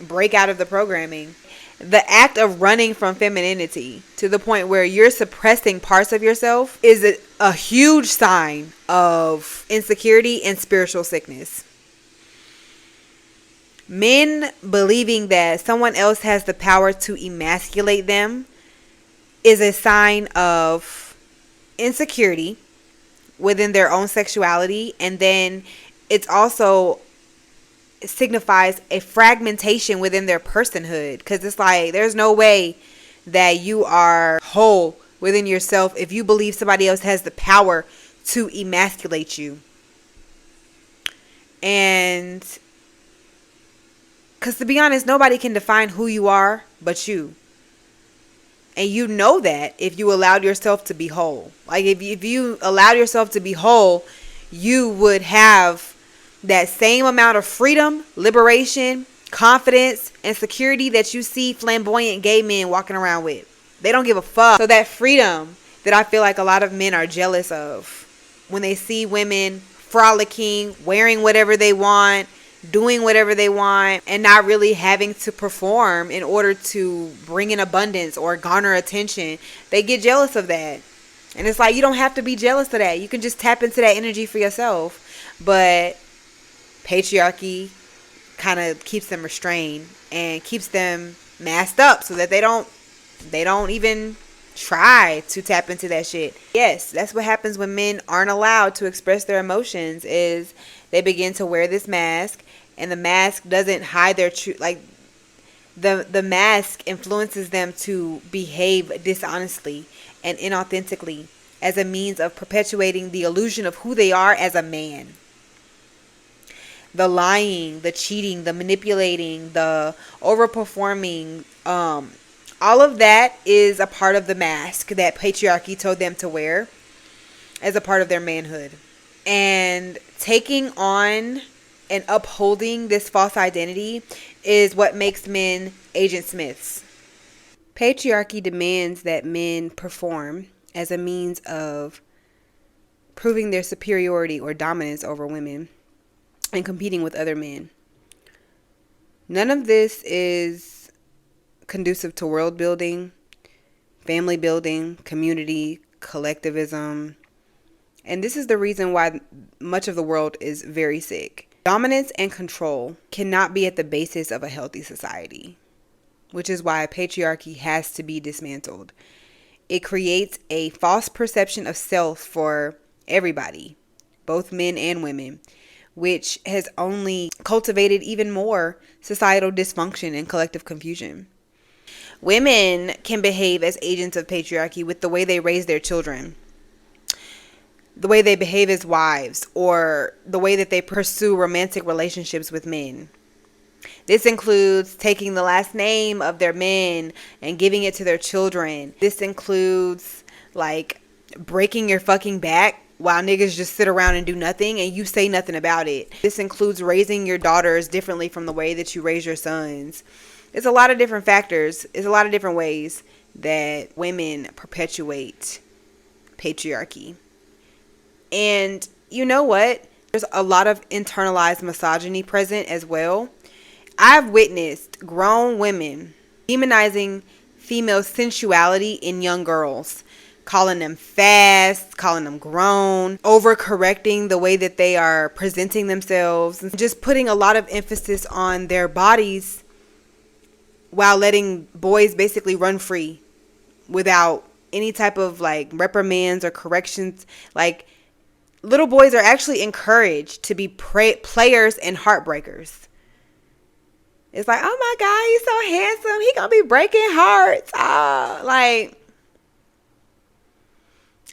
break out of the programming. The act of running from femininity to the point where you're suppressing parts of yourself is a huge sign of insecurity and spiritual sickness. Men believing that someone else has the power to emasculate them is a sign of insecurity within their own sexuality, and then it's also signifies a fragmentation within their personhood, because it's like there's no way that you are whole within yourself if you believe somebody else has the power to emasculate you. And because to be honest, nobody can define who you are but you. And you know that if you allowed yourself to be whole. Like if you allowed yourself to be whole, you would have that same amount of freedom, liberation, confidence, and security that you see flamboyant gay men walking around with. They don't give a fuck. So that freedom that I feel like a lot of men are jealous of when they see women frolicking, wearing whatever they want, doing whatever they want, and not really having to perform in order to bring in abundance or garner attention, they get jealous of that. And it's like, you don't have to be jealous of that. You can just tap into that energy for yourself. But patriarchy kind of keeps them restrained and keeps them masked up so that they don't even try to tap into that shit. Yes, that's what happens when men aren't allowed to express their emotions, is they begin to wear this mask, and the mask doesn't hide their truth. Like the mask influences them to behave dishonestly and inauthentically as a means of perpetuating the illusion of who they are as a man. The lying, the cheating, the manipulating, the overperforming, all of that is a part of the mask that patriarchy told them to wear as a part of their manhood. And taking on and upholding this false identity is what makes men Agent Smiths. Patriarchy demands that men perform as a means of proving their superiority or dominance over women and competing with other men. None of this is conducive to world building, family building, community, collectivism. And this is the reason why much of the world is very sick. Dominance and control cannot be at the basis of a healthy society, which is why patriarchy has to be dismantled. It creates a false perception of self for everybody, both men and women, which has only cultivated even more societal dysfunction and collective confusion. Women can behave as agents of patriarchy with the way they raise their children, the way they behave as wives, or the way that they pursue romantic relationships with men. This includes taking the last name of their men and giving it to their children. This includes like breaking your fucking back while niggas just sit around and do nothing and you say nothing about it. This includes raising your daughters differently from the way that you raise your sons. It's a lot of different factors. It's a lot of different ways that women perpetuate patriarchy. And you know what? There's a lot of internalized misogyny present as well. I've witnessed grown women demonizing female sensuality in young girls, calling them fast, calling them grown, overcorrecting the way that they are presenting themselves, and just putting a lot of emphasis on their bodies while letting boys basically run free without any type of like reprimands or corrections. Like, little boys are actually encouraged to be players and heartbreakers. It's like, oh my God, he's so handsome. He gonna be breaking hearts.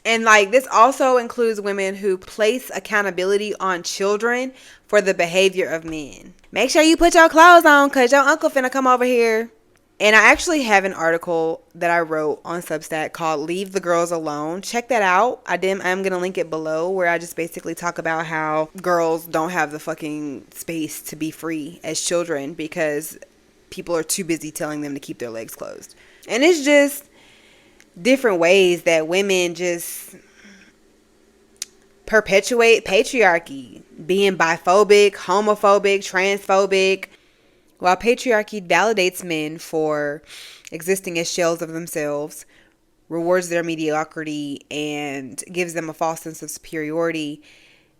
And this also includes women who place accountability on children for the behavior of men. Make sure you put your clothes on because your uncle finna come over here. And I actually have an article that I wrote on Substack called Leave the Girls Alone. Check that out. I'm going to link it below, where I just basically talk about how girls don't have the fucking space to be free as children because people are too busy telling them to keep their legs closed. And it's just different ways that women just perpetuate patriarchy, being biphobic, homophobic, transphobic. While patriarchy validates men for existing as shells of themselves, rewards their mediocrity, and gives them a false sense of superiority,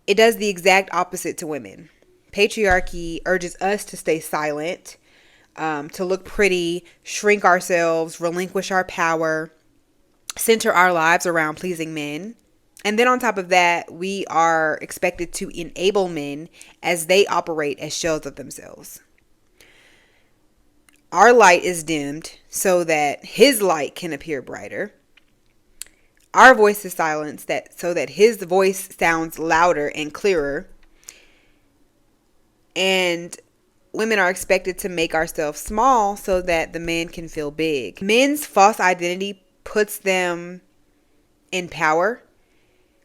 it does the exact opposite to women. Patriarchy urges us to stay silent, to look pretty, shrink ourselves, relinquish our power, center our lives around pleasing men. And then on top of that, we are expected to enable men as they operate as shells of themselves. Our light is dimmed so that his light can appear brighter. Our voice is silenced so that his voice sounds louder and clearer. And women are expected to make ourselves small so that the man can feel big. Men's false identity puts them in power,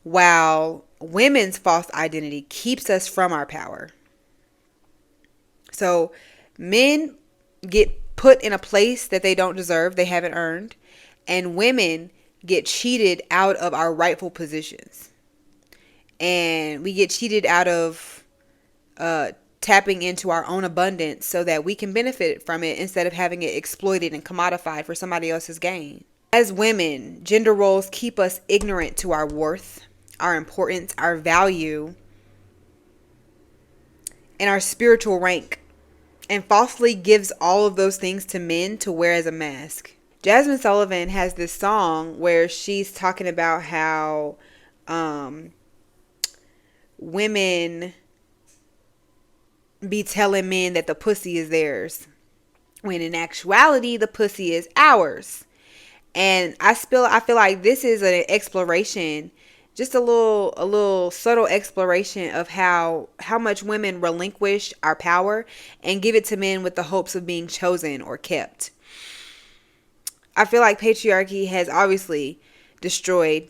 while women's false identity keeps us from our power. So men get put in a place that they don't deserve, they haven't earned, and women get cheated out of our rightful positions. And we get cheated out of tapping into our own abundance so that we can benefit from it instead of having it exploited and commodified for somebody else's gain. As women, gender roles keep us ignorant to our worth, our importance, our value, and our spiritual rank, and falsely gives all of those things to men to wear as a mask. Jasmine Sullivan has this song where she's talking about how women be telling men that the pussy is theirs, when in actuality the pussy is ours. And I feel like this is an exploration, just a little subtle exploration of how much women relinquish our power and give it to men with the hopes of being chosen or kept. I feel like patriarchy has obviously destroyed,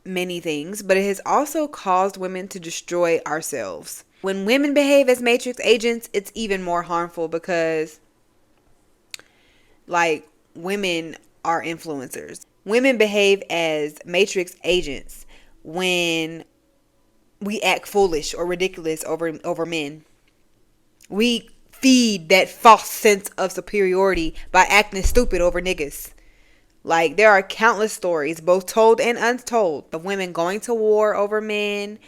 many things, but it has also caused women to destroy ourselves. When women behave as matrix agents, it's even more harmful because, like, women are influencers. Women behave as matrix agents when we act foolish or ridiculous over men. We feed that false sense of superiority by acting stupid over niggas. Like, there are countless stories, both told and untold, of women going to war over men,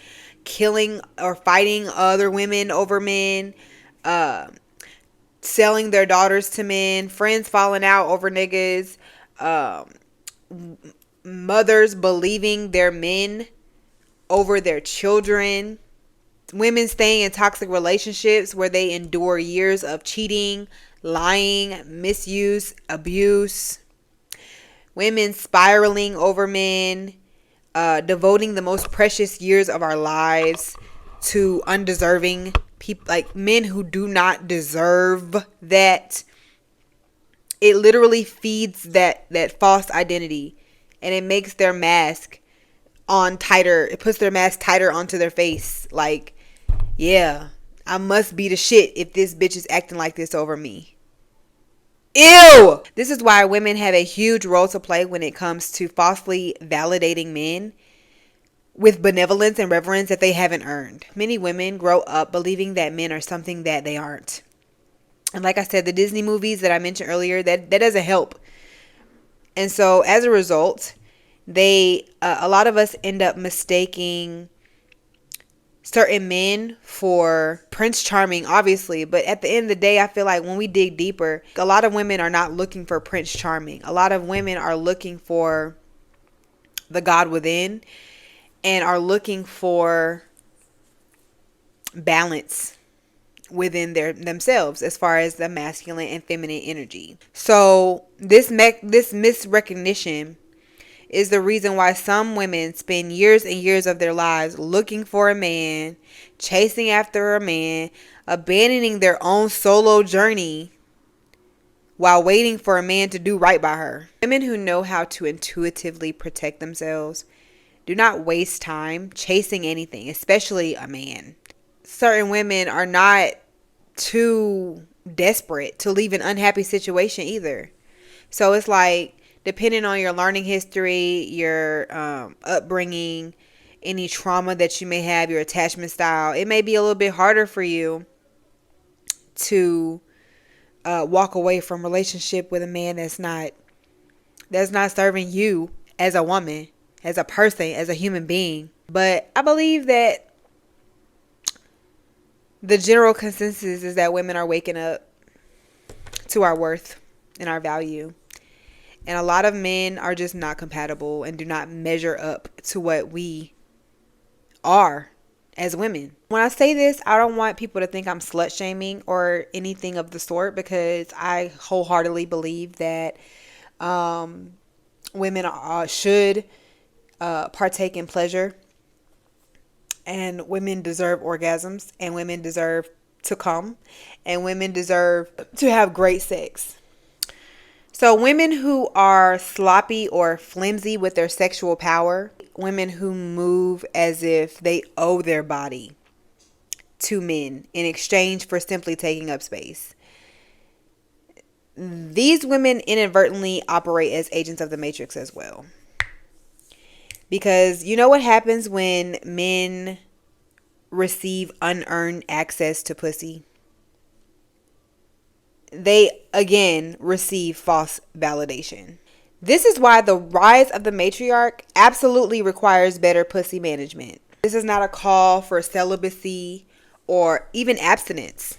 killing or fighting other women over men, selling their daughters to men, friends falling out over niggas, mothers believing their men over their children, women staying in toxic relationships where they endure years of cheating, lying, misuse, abuse, women spiraling over men, devoting the most precious years of our lives to undeserving people, like men who do not deserve that. It literally feeds that false identity, and it makes their mask on tighter. It puts their mask tighter onto their face. Like, yeah, I must be the shit if this bitch is acting like this over me. Ew! This is why women have a huge role to play when it comes to falsely validating men with benevolence and reverence that they haven't earned. Many women grow up believing that men are something that they aren't. And like I said, the Disney movies that I mentioned earlier, that doesn't help. And so as a result, a lot of us end up mistaking certain men for Prince Charming, obviously. But at the end of the day, I feel like when we dig deeper, a lot of women are not looking for Prince Charming. A lot of women are looking for the God within and are looking for balance within themselves as far as the masculine and feminine energy. So this misrecognition is the reason why some women spend years and years of their lives looking for a man, chasing after a man, abandoning their own solo journey while waiting for a man to do right by her. Women who know how to intuitively protect themselves do not waste time chasing anything, especially a man. Certain women are not too desperate to leave an unhappy situation either. So it's like, depending on your learning history, your upbringing, any trauma that you may have, your attachment style, it may be a little bit harder for you to walk away from a relationship with a man that's not serving you as a woman, as a person, as a human being. But I believe that the general consensus is that women are waking up to our worth and our value. And a lot of men are just not compatible and do not measure up to what we are as women. When I say this, I don't want people to think I'm slut shaming or anything of the sort, because I wholeheartedly believe that women should partake in pleasure, and women deserve orgasms, and women deserve to come, and women deserve to have great sex. So women who are sloppy or flimsy with their sexual power, women who move as if they owe their body to men in exchange for simply taking up space, these women inadvertently operate as agents of the matrix as well. Because you know what happens when men receive unearned access to pussy? They again receive false validation. This is why the rise of the matriarch absolutely requires better pussy management. This is not a call for celibacy or even abstinence.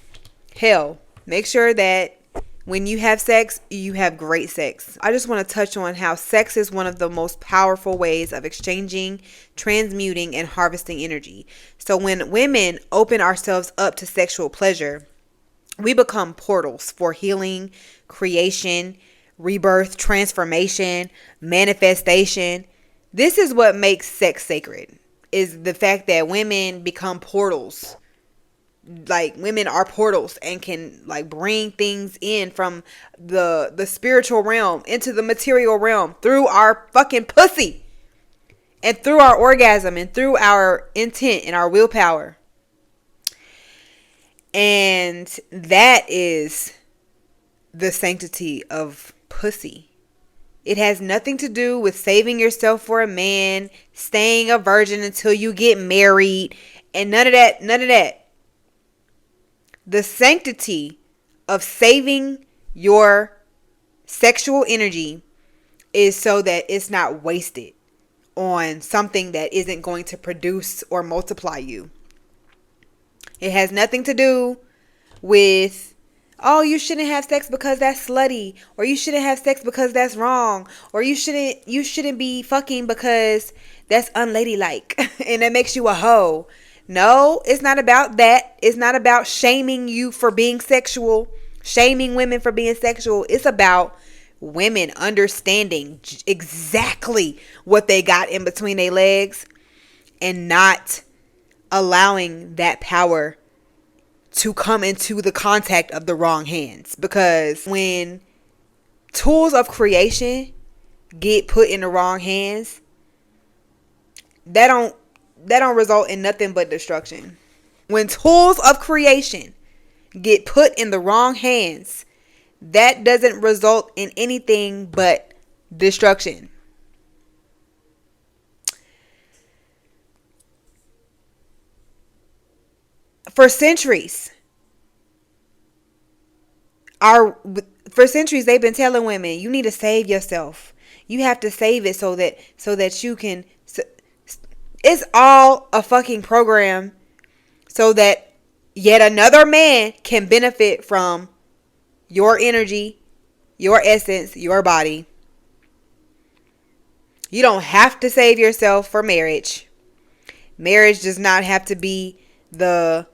Hell, make sure that when you have sex, you have great sex. I just want to touch on how sex is one of the most powerful ways of exchanging, transmuting, and harvesting energy. So when women open ourselves up to sexual pleasure, We become portals for healing, creation, rebirth, transformation, manifestation. This is what makes sex sacred, is the fact that women become portals. Like, women are portals and can like bring things in from the spiritual realm into the material realm through our fucking pussy and through our orgasm and through our intent and our willpower. And that is the sanctity of pussy. It has nothing to do with saving yourself for a man, staying a virgin until you get married, and none of that. None of that. The sanctity of saving your sexual energy is so that it's not wasted on something that isn't going to produce or multiply you. It has nothing to do with, oh, you shouldn't have sex because that's slutty, or you shouldn't have sex because that's wrong, or you shouldn't be fucking because that's unladylike and that makes you a hoe. No, it's not about that. It's not about shaming you for being sexual, shaming women for being sexual. It's about women understanding exactly what they got in between their legs and not allowing that power to come into the contact of the wrong hands. Because when tools of creation get put in the wrong hands, that don't result in nothing but destruction. When tools of creation get put in the wrong hands, that doesn't result in anything but destruction. For centuries, they've been telling women, you need to save yourself. You have to save it so that you can. It's all a fucking program so that yet another man can benefit from your energy, your essence, your body. You don't have to save yourself for marriage. Marriage does not have to be the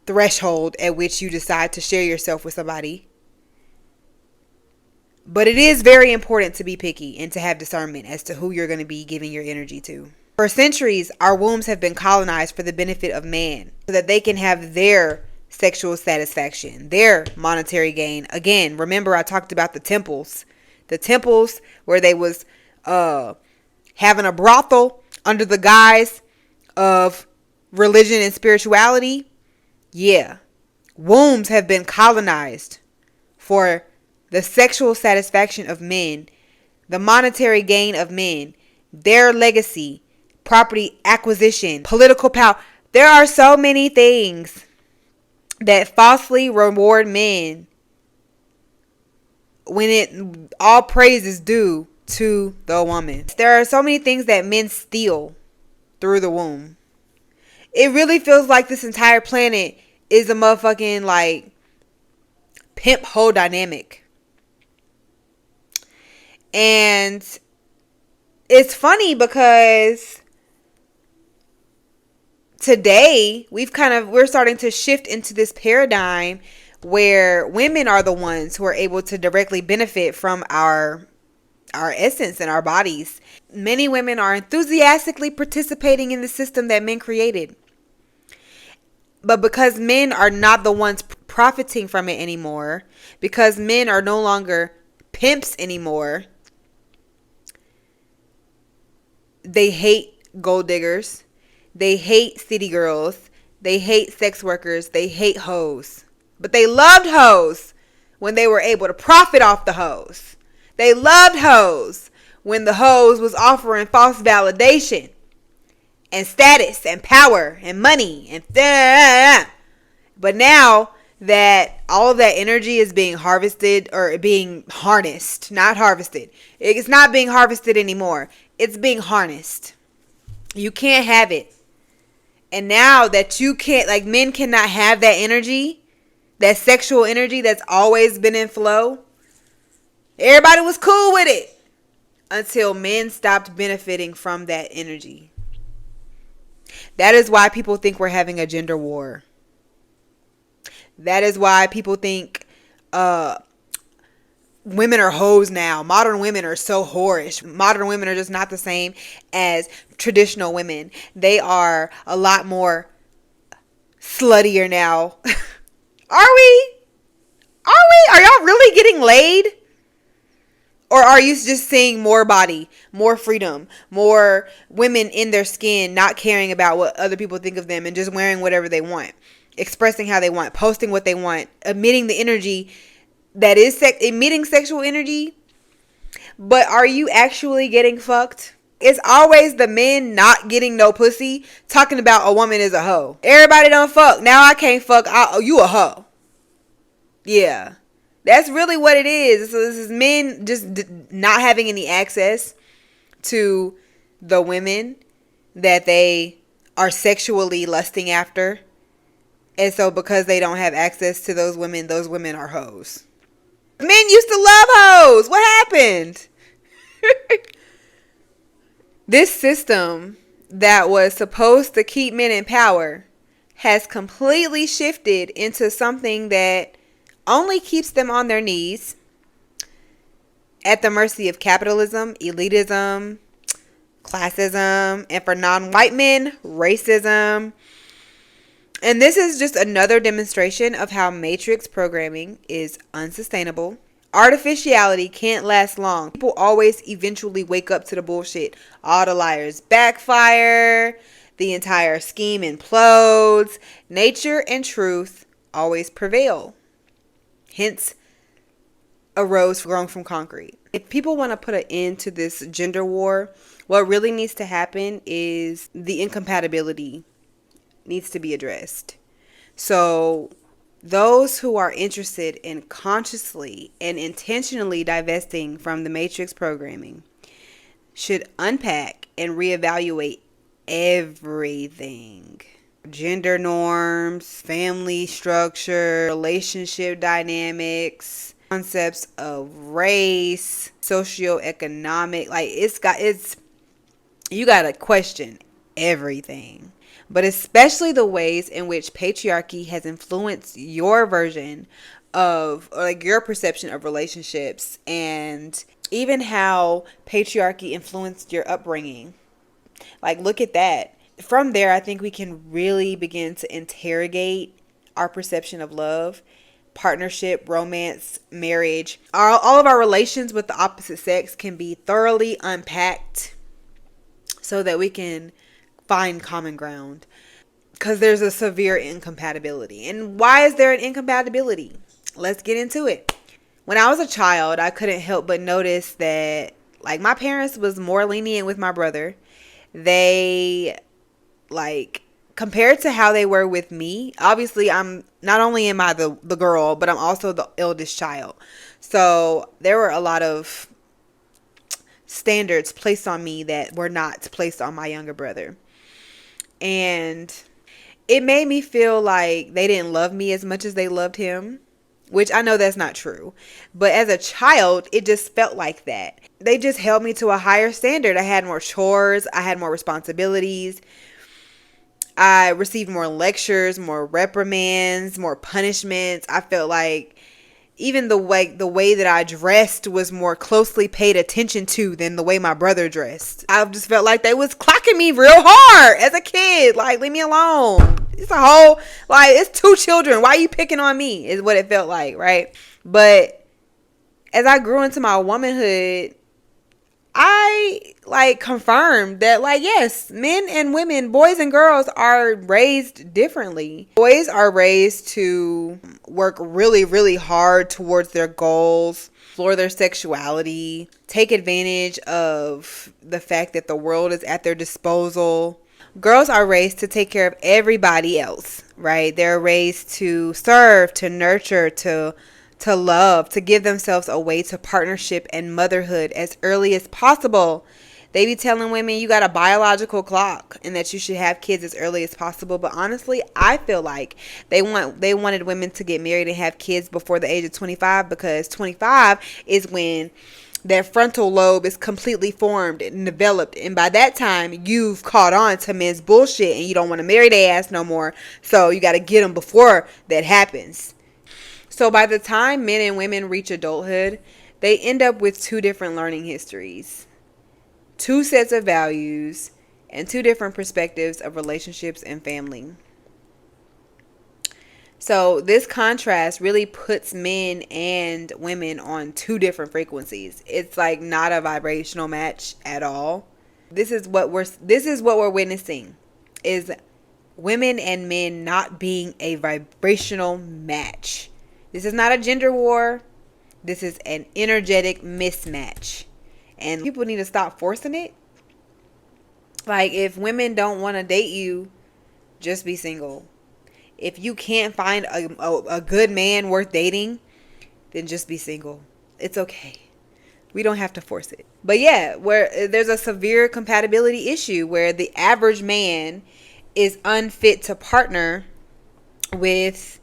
threshold at which you decide to share yourself with somebody. But it is very important to be picky and to have discernment as to who you're going to be giving your energy to. For centuries, our wombs have been colonized for the benefit of man, so that they can have their sexual satisfaction, their monetary gain. Again, remember I talked about the temples. The temples where they was having a brothel under the guise of religion and spirituality. Yeah. Wombs have been colonized for the sexual satisfaction of men, the monetary gain of men, their legacy, property acquisition, political power. There are so many things that falsely reward men when all praise is due to the woman. There are so many things that men steal through the womb. It really feels like this entire planet is a motherfucking like pimp hoe dynamic. And it's funny because today we're starting to shift into this paradigm where women are the ones who are able to directly benefit from our essence and our bodies. Many women are enthusiastically participating in the system that men created. But because men are not the ones profiting from it anymore, because men are no longer pimps anymore, they hate gold diggers. They hate city girls. They hate sex workers. They hate hoes. But they loved hoes when they were able to profit off the hoes. They loved hoes when the hoes was offering false validation and status and power and money and but now that all of that energy is being harvested or being harnessed, not harvested. It's not being harvested anymore. It's being harnessed. You can't have it. And now that you can't, like, men cannot have that energy, that sexual energy that's always been in flow. Everybody was cool with it until men stopped benefiting from that energy. That is why people think we're having a gender war. That is why people think women are hoes now. Modern women are so whorish. Modern women are just not the same as traditional women. They are a lot more sluttier now. Are we? Are we? Are y'all really getting laid? Or are you just seeing more body, more freedom, more women in their skin, not caring about what other people think of them and just wearing whatever they want, expressing how they want, posting what they want, emitting the energy that is emitting sexual energy? But are you actually getting fucked? It's always the men not getting no pussy talking about a woman is a hoe. Everybody don't fuck. Now I can't fuck. You a hoe. Yeah. That's really what it is. So this is men just not having any access to the women that they are sexually lusting after. And so because they don't have access to those women are hoes. Men used to love hoes. What happened? This system that was supposed to keep men in power has completely shifted into something that only keeps them on their knees, at the mercy of capitalism, elitism, classism, and for non-white men, racism. And this is just another demonstration of how matrix programming is unsustainable. Artificiality can't last long. People always eventually wake up to the bullshit. All the liars backfire. The entire scheme implodes. Nature and truth always prevail. Hence, a rose grown from concrete. If people want to put an end to this gender war, what really needs to happen is the incompatibility needs to be addressed. So those who are interested in consciously and intentionally divesting from the matrix programming should unpack and reevaluate everything. Gender norms, family structure, relationship dynamics, concepts of race, socioeconomic, like you gotta question everything. But especially the ways in which patriarchy has influenced your version of, or like your perception of relationships, and even how patriarchy influenced your upbringing. Like, look at that. From there, I think we can really begin to interrogate our perception of love, partnership, romance, marriage. All of our relations with the opposite sex can be thoroughly unpacked so that we can find common ground. Because there's a severe incompatibility. And why is there an incompatibility? Let's get into it. When I was a child, I couldn't help but notice that, like, my parents was more lenient with my brother. They, like, compared to how they were with me, obviously I'm not only am I the girl, but I'm also the eldest child. So there were a lot of standards placed on me that were not placed on my younger brother. And it made me feel like they didn't love me as much as they loved him, which I know that's not true. But as a child, it just felt like that. They just held me to a higher standard. I had more chores. I had more responsibilities. I received more lectures, more reprimands, more punishments. I felt like even the way that I dressed was more closely paid attention to than the way my brother dressed. I just felt like they was clocking me real hard as a kid. Like, leave me alone. It's a whole, like, it's two children. Why are you picking on me? Is what it felt like, right? But as I grew into my womanhood, I, like, confirmed that, like, yes, men and women, boys and girls are raised differently. Boys are raised to work really, really hard towards their goals, explore their sexuality, take advantage of the fact that the world is at their disposal. Girls are raised to take care of everybody else, right? They're raised to serve, to nurture, to love, to give themselves away to partnership and motherhood as early as possible. They be telling women you got a biological clock and that you should have kids as early as possible. But honestly, I feel like they wanted women to get married and have kids before the age of 25, because 25 is when that frontal lobe is completely formed and developed, and by that time you've caught on to men's bullshit and you don't want to marry their ass no more, so you got to get them before that happens. So by the time men and women reach adulthood, they end up with two different learning histories, two sets of values, and two different perspectives of relationships and family. So this contrast really puts men and women on two different frequencies. It's like not a vibrational match at all. This is what we're witnessing, is women and men not being a vibrational match. This is not a gender war. This is an energetic mismatch. And people need to stop forcing it. Like, if women don't want to date you, just be single. If you can't find a good man worth dating, then just be single. It's okay. We don't have to force it. But yeah, where there's a severe compatibility issue where the average man is unfit to partner with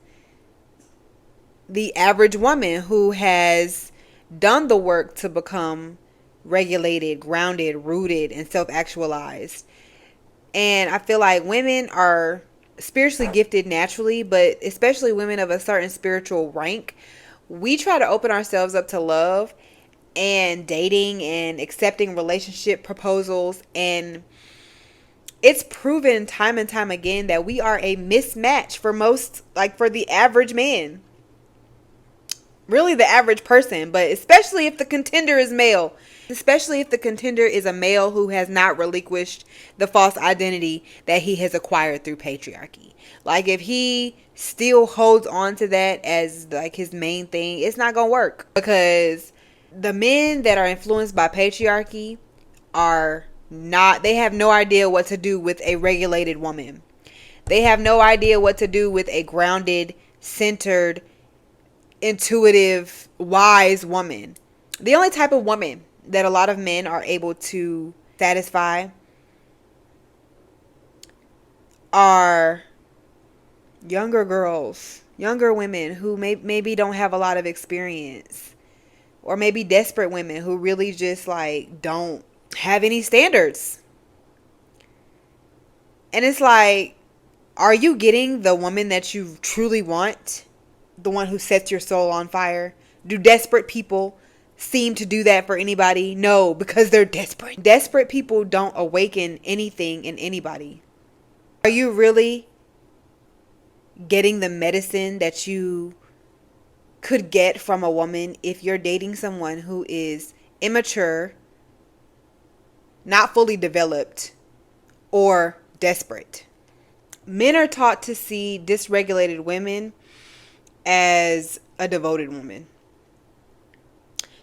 the average woman who has done the work to become regulated, grounded, rooted, and self-actualized. And I feel like women are spiritually gifted naturally, but especially women of a certain spiritual rank, we try to open ourselves up to love and dating and accepting relationship proposals, and it's proven time and time again that we are a mismatch for most, like for the average man, really the average person, but especially if the contender is male. Especially if the contender is a male who has not relinquished the false identity that he has acquired through patriarchy. Like, if he still holds on to that as like his main thing, it's not gonna work, because the men that are influenced by patriarchy they have no idea what to do with a regulated woman. They have no idea what to do with a grounded, centered, intuitive, wise woman. The only type of woman that a lot of men are able to satisfy are younger girls, younger women who maybe don't have a lot of experience, or maybe desperate women who really just like don't have any standards. And it's like, are you getting the woman that you truly want? The one who sets your soul on fire? Do desperate people seem to do that for anybody? No, because they're desperate. Desperate people don't awaken anything in anybody. Are you really getting the medicine that you could get from a woman if you're dating someone who is immature, not fully developed, or desperate? Men are taught to see dysregulated women as a devoted woman.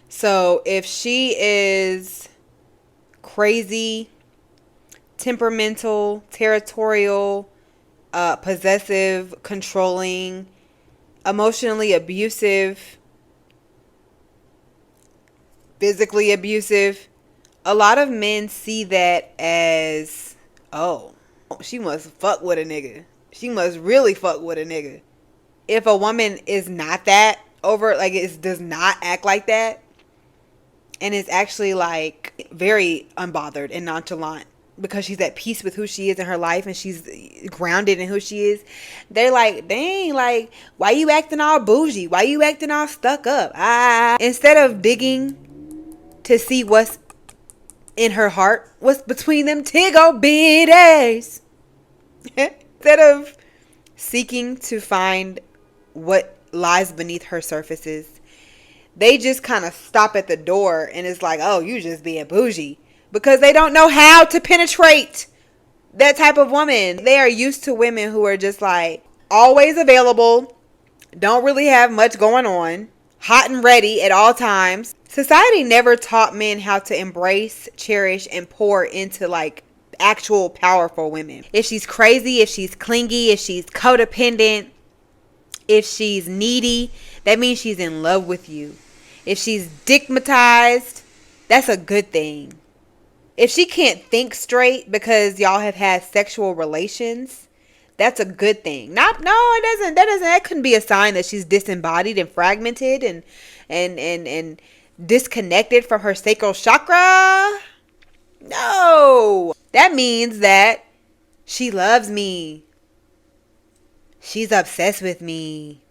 So if she is crazy, temperamental, territorial, possessive, controlling, emotionally abusive, physically abusive, a lot of men see that as, oh, she must fuck with a nigga. She must really fuck with a nigga. If a woman is not that, does not act like that, and is actually like very unbothered and nonchalant because she's at peace with who she is in her life and she's grounded in who she is, they're like, dang, like, why you acting all bougie? Why you acting all stuck up? Instead of digging to see what's in her heart, what's between them tiggle bitties, instead of seeking to find what lies beneath her surfaces, they just kind of stop at the door and it's like, oh, you just being bougie, because they don't know how to penetrate that type of woman. They are used to women who are just like always available, don't really have much going on, hot and ready at all times. Society never taught men how to embrace, cherish, and pour into like actual powerful women. If she's crazy, if she's clingy, if she's codependent, if she's needy, that means she's in love with you. If she's digmatized, that's a good thing. If she can't think straight because y'all have had sexual relations, that's a good thing. It doesn't. That couldn't be a sign that she's disembodied and fragmented and disconnected from her sacral chakra? No. That means that she loves me. She's obsessed with me.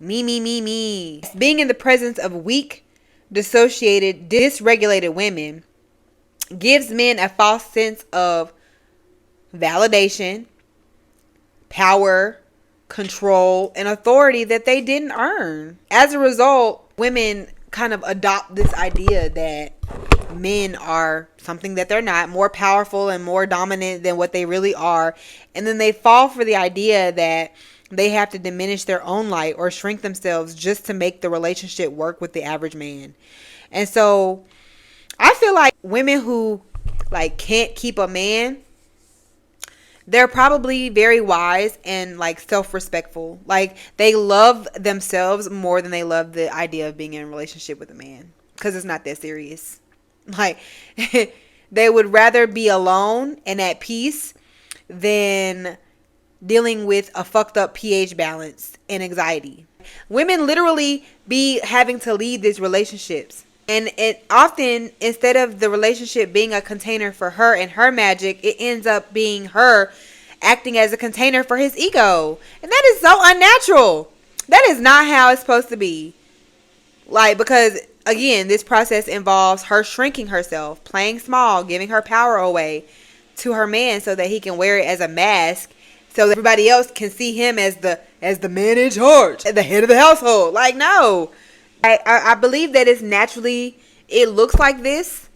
Me. Being in the presence of weak, dissociated, dysregulated women gives men a false sense of validation, power, control, and authority that they didn't earn. As a result, women kind of adopt this idea that men are something that they're not, more powerful and more dominant than what they really are. And then they fall for the idea that they have to diminish their own light or shrink themselves just to make the relationship work with the average man. And so I feel like women who like can't keep a man, they're probably very wise and like self-respectful. Like they love themselves more than they love the idea of being in a relationship with a man, because it's not that serious. Like they would rather be alone and at peace than dealing with a fucked up pH balance and anxiety. Women literally be having to lead these relationships. And it often, instead of the relationship being a container for her and her magic, it ends up being her acting as a container for his ego. And that is so unnatural. That is not how it's supposed to be. Like, because again, this process involves her shrinking herself, playing small, giving her power away to her man so that he can wear it as a mask, so that everybody else can see him as the man in charge, the head of the household. Like, no. I believe that it's naturally, it looks like this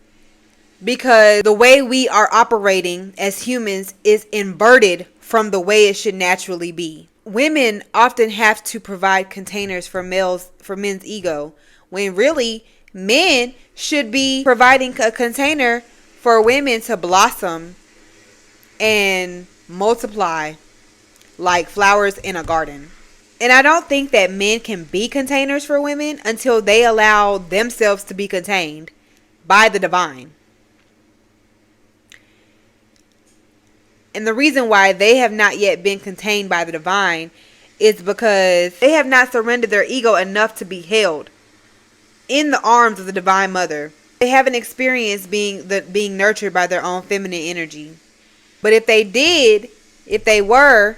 because the way we are operating as humans is inverted from the way it should naturally be. Women often have to provide containers for men's ego, when really men should be providing a container for women to blossom and multiply like flowers in a garden. And I don't think that men can be containers for women until they allow themselves to be contained by the divine. And the reason why they have not yet been contained by the divine is because they have not surrendered their ego enough to be held in the arms of the divine mother. They haven't experienced being nurtured by their own feminine energy. But if they did, if they were,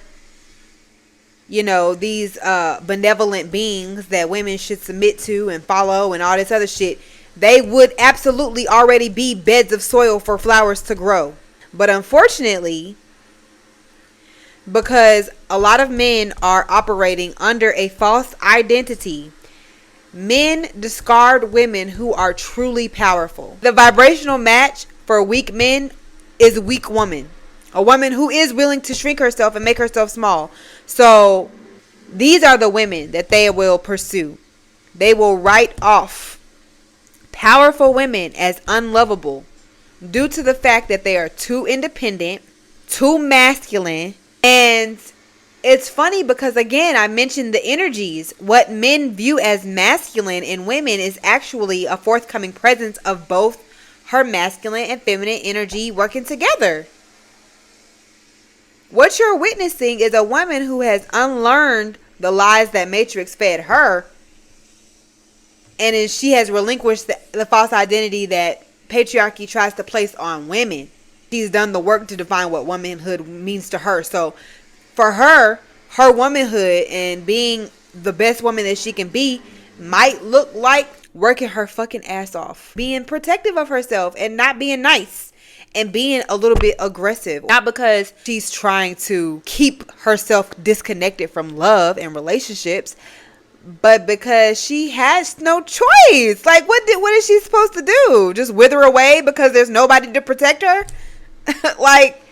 these benevolent beings that women should submit to and follow and all this other shit, they would absolutely already be beds of soil for flowers to grow. But unfortunately, because a lot of men are operating under a false identity, men discard women who are truly powerful. The vibrational match for weak men is a weak woman. A woman who is willing to shrink herself and make herself small. So these are the women that they will pursue. They will write off powerful women as unlovable due to the fact that they are too independent, too masculine. And it's funny because, again, I mentioned the energies. What men view as masculine in women is actually a forthcoming presence of both her masculine and feminine energy working together. What you're witnessing is a woman who has unlearned the lies that Matrix fed her, and she has relinquished the false identity that patriarchy tries to place on women. She's done the work to define what womanhood means to her. So for her womanhood and being the best woman that she can be might look like working her fucking ass off, being protective of herself and not being nice, and being a little bit aggressive. Not because she's trying to keep herself disconnected from love and relationships, but because she has no choice. Like, what is she supposed to do? Just wither away because there's nobody to protect her? Like,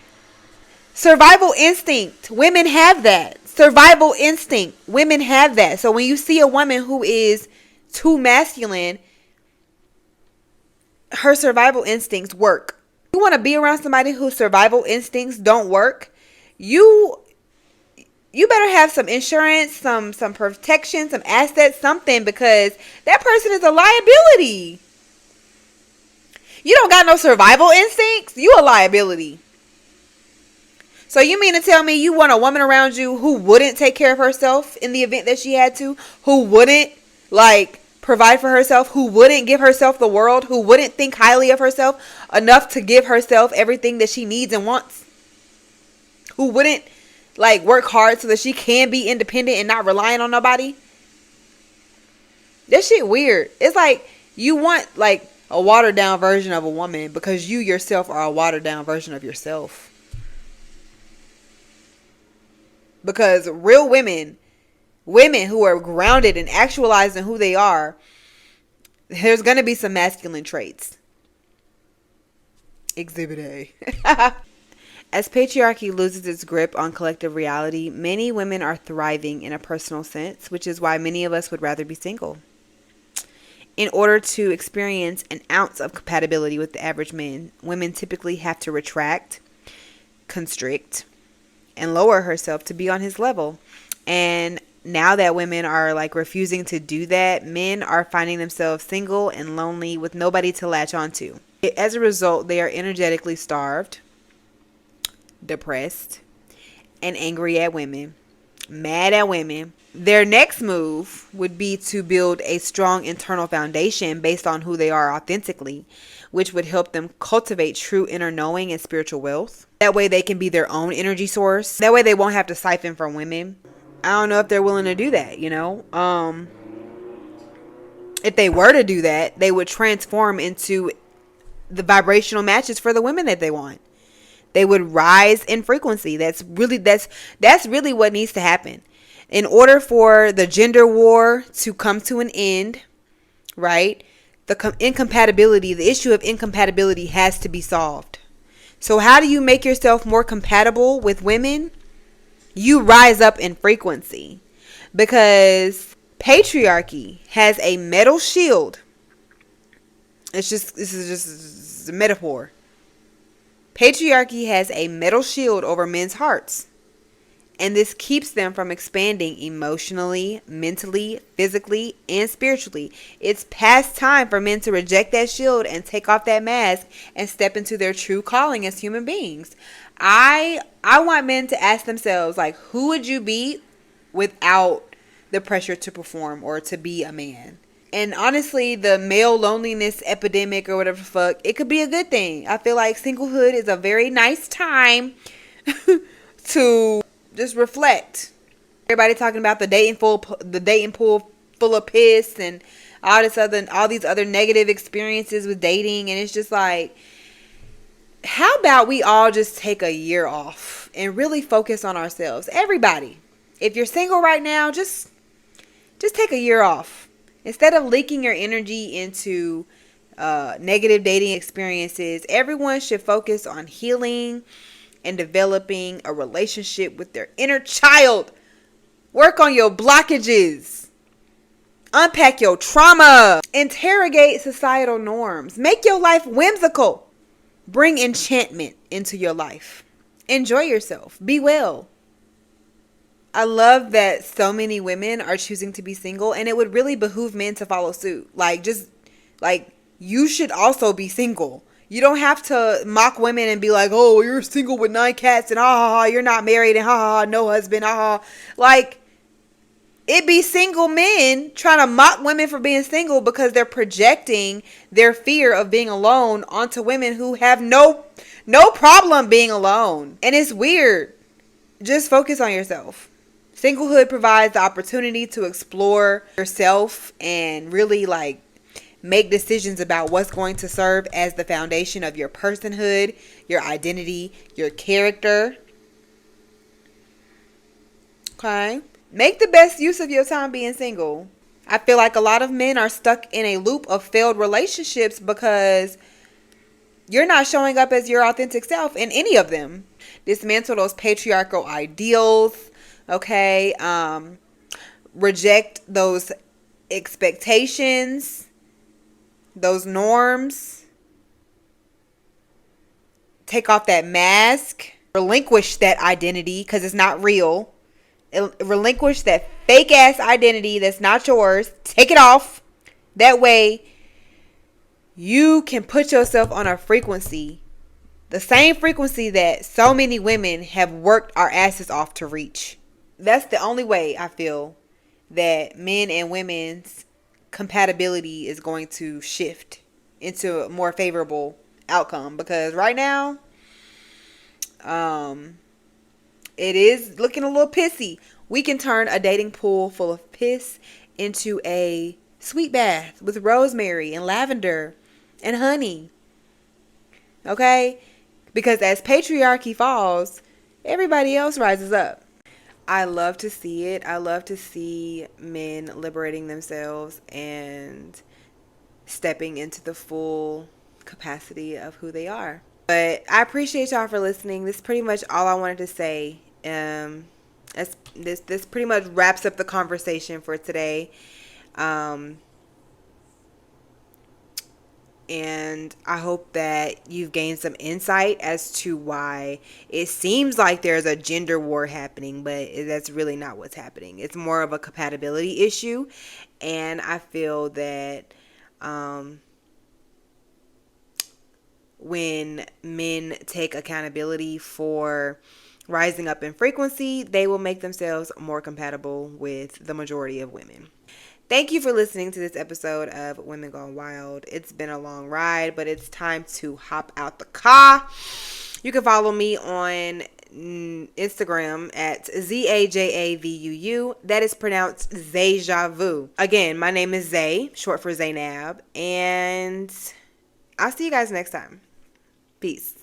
survival instinct. Women have that. Survival instinct. Women have that. So when you see a woman who is too masculine, her survival instincts work. You want to be around somebody whose survival instincts don't work, you better have some insurance, some protection, some assets, something, because that person is a liability. You don't got no survival instincts, you a liability. So you mean to tell me you want a woman around you who wouldn't take care of herself in the event that she had to, who wouldn't like provide for herself, who wouldn't give herself the world, who wouldn't think highly of herself enough to give herself everything that she needs and wants, who wouldn't like work hard so that she can be independent and not relying on nobody. That shit weird. It's like you want like a watered down version of a woman because you yourself are a watered down version of yourself. Because real women who are grounded and actualizing who they are, there's going to be some masculine traits. Exhibit A. As patriarchy loses its grip on collective reality, many women are thriving in a personal sense, which is why many of us would rather be single. In order to experience an ounce of compatibility with the average man, women typically have to retract, constrict, and lower herself to be on his level. And now that women are like refusing to do that, men are finding themselves single and lonely with nobody to latch onto. As a result, they are energetically starved, depressed, and angry at women, mad at women. Their next move would be to build a strong internal foundation based on who they are authentically, which would help them cultivate true inner knowing and spiritual wealth. That way they can be their own energy source. That way they won't have to siphon from women. I don't know if they're willing to do that, you know. If they were to do that, they would transform into the vibrational matches for the women that they want. They would rise in frequency. That's really what needs to happen. In order for the gender war to come to an end, right? The issue of incompatibility has to be solved. So how do you make yourself more compatible with women? You rise up in frequency, because patriarchy has a metal shield. This is just a metaphor. Patriarchy has a metal shield over men's hearts, and this keeps them from expanding emotionally, mentally, physically, and spiritually. It's past time for men to reject that shield and take off that mask and step into their true calling as human beings. I want men to ask themselves, like, who would you be without the pressure to perform or to be a man? And honestly, the male loneliness epidemic or whatever the fuck, it could be a good thing. I feel like singlehood is a very nice time to just reflect. Everybody talking about the dating pool full of piss and all these other negative experiences with dating, and it's just like, how about we all just take a year off and really focus on ourselves? Everybody, if you're single right now, just take a year off. Instead of leaking your energy into negative dating experiences, everyone should focus on healing and developing a relationship with their inner child. Work on your blockages. Unpack your trauma. Interrogate societal norms. Make your life whimsical. Bring enchantment into your life. Enjoy yourself. Be well. I love that so many women are choosing to be single, and it would really behoove men to follow suit. You should also be single. You don't have to mock women and be like, oh, you're single with 9 cats and you're not married and no husband, Like, it be single men trying to mock women for being single because they're projecting their fear of being alone onto women who have no problem being alone. And it's weird. Just focus on yourself. Singlehood provides the opportunity to explore yourself and really like make decisions about what's going to serve as the foundation of your personhood, your identity, your character. Okay? Make the best use of your time being single. I feel like a lot of men are stuck in a loop of failed relationships because you're not showing up as your authentic self in any of them. Dismantle those patriarchal ideals. Okay? Reject those expectations, those norms. Take off that mask. Relinquish that identity because it's not real. Relinquish that fake ass identity that's not yours. Take it off. That way you can put yourself on a frequency, the same frequency that so many women have worked our asses off to reach. That's the only way I feel that men and women's compatibility is going to shift into a more favorable outcome, because right now it is looking a little pissy. We can turn a dating pool full of piss into a sweet bath with rosemary and lavender and honey. Okay? Because as patriarchy falls, everybody else rises up. I love to see it. I love to see men liberating themselves and stepping into the full capacity of who they are. But I appreciate y'all for listening. This is pretty much all I wanted to say. This pretty much wraps up the conversation for today. And I hope that you've gained some insight as to why it seems like there's a gender war happening, but that's really not what's happening. It's more of a compatibility issue. And I feel that when men take accountability for rising up in frequency, they will make themselves more compatible with the majority of women. Thank you for listening to this episode of Women Gone Wild. It's been a long ride, but it's time to hop out the car. You can follow me on Instagram at zajavuu. That is pronounced zajavuu. Again, my name is Zae, short for Zaenab, and I'll see you guys next time. Peace.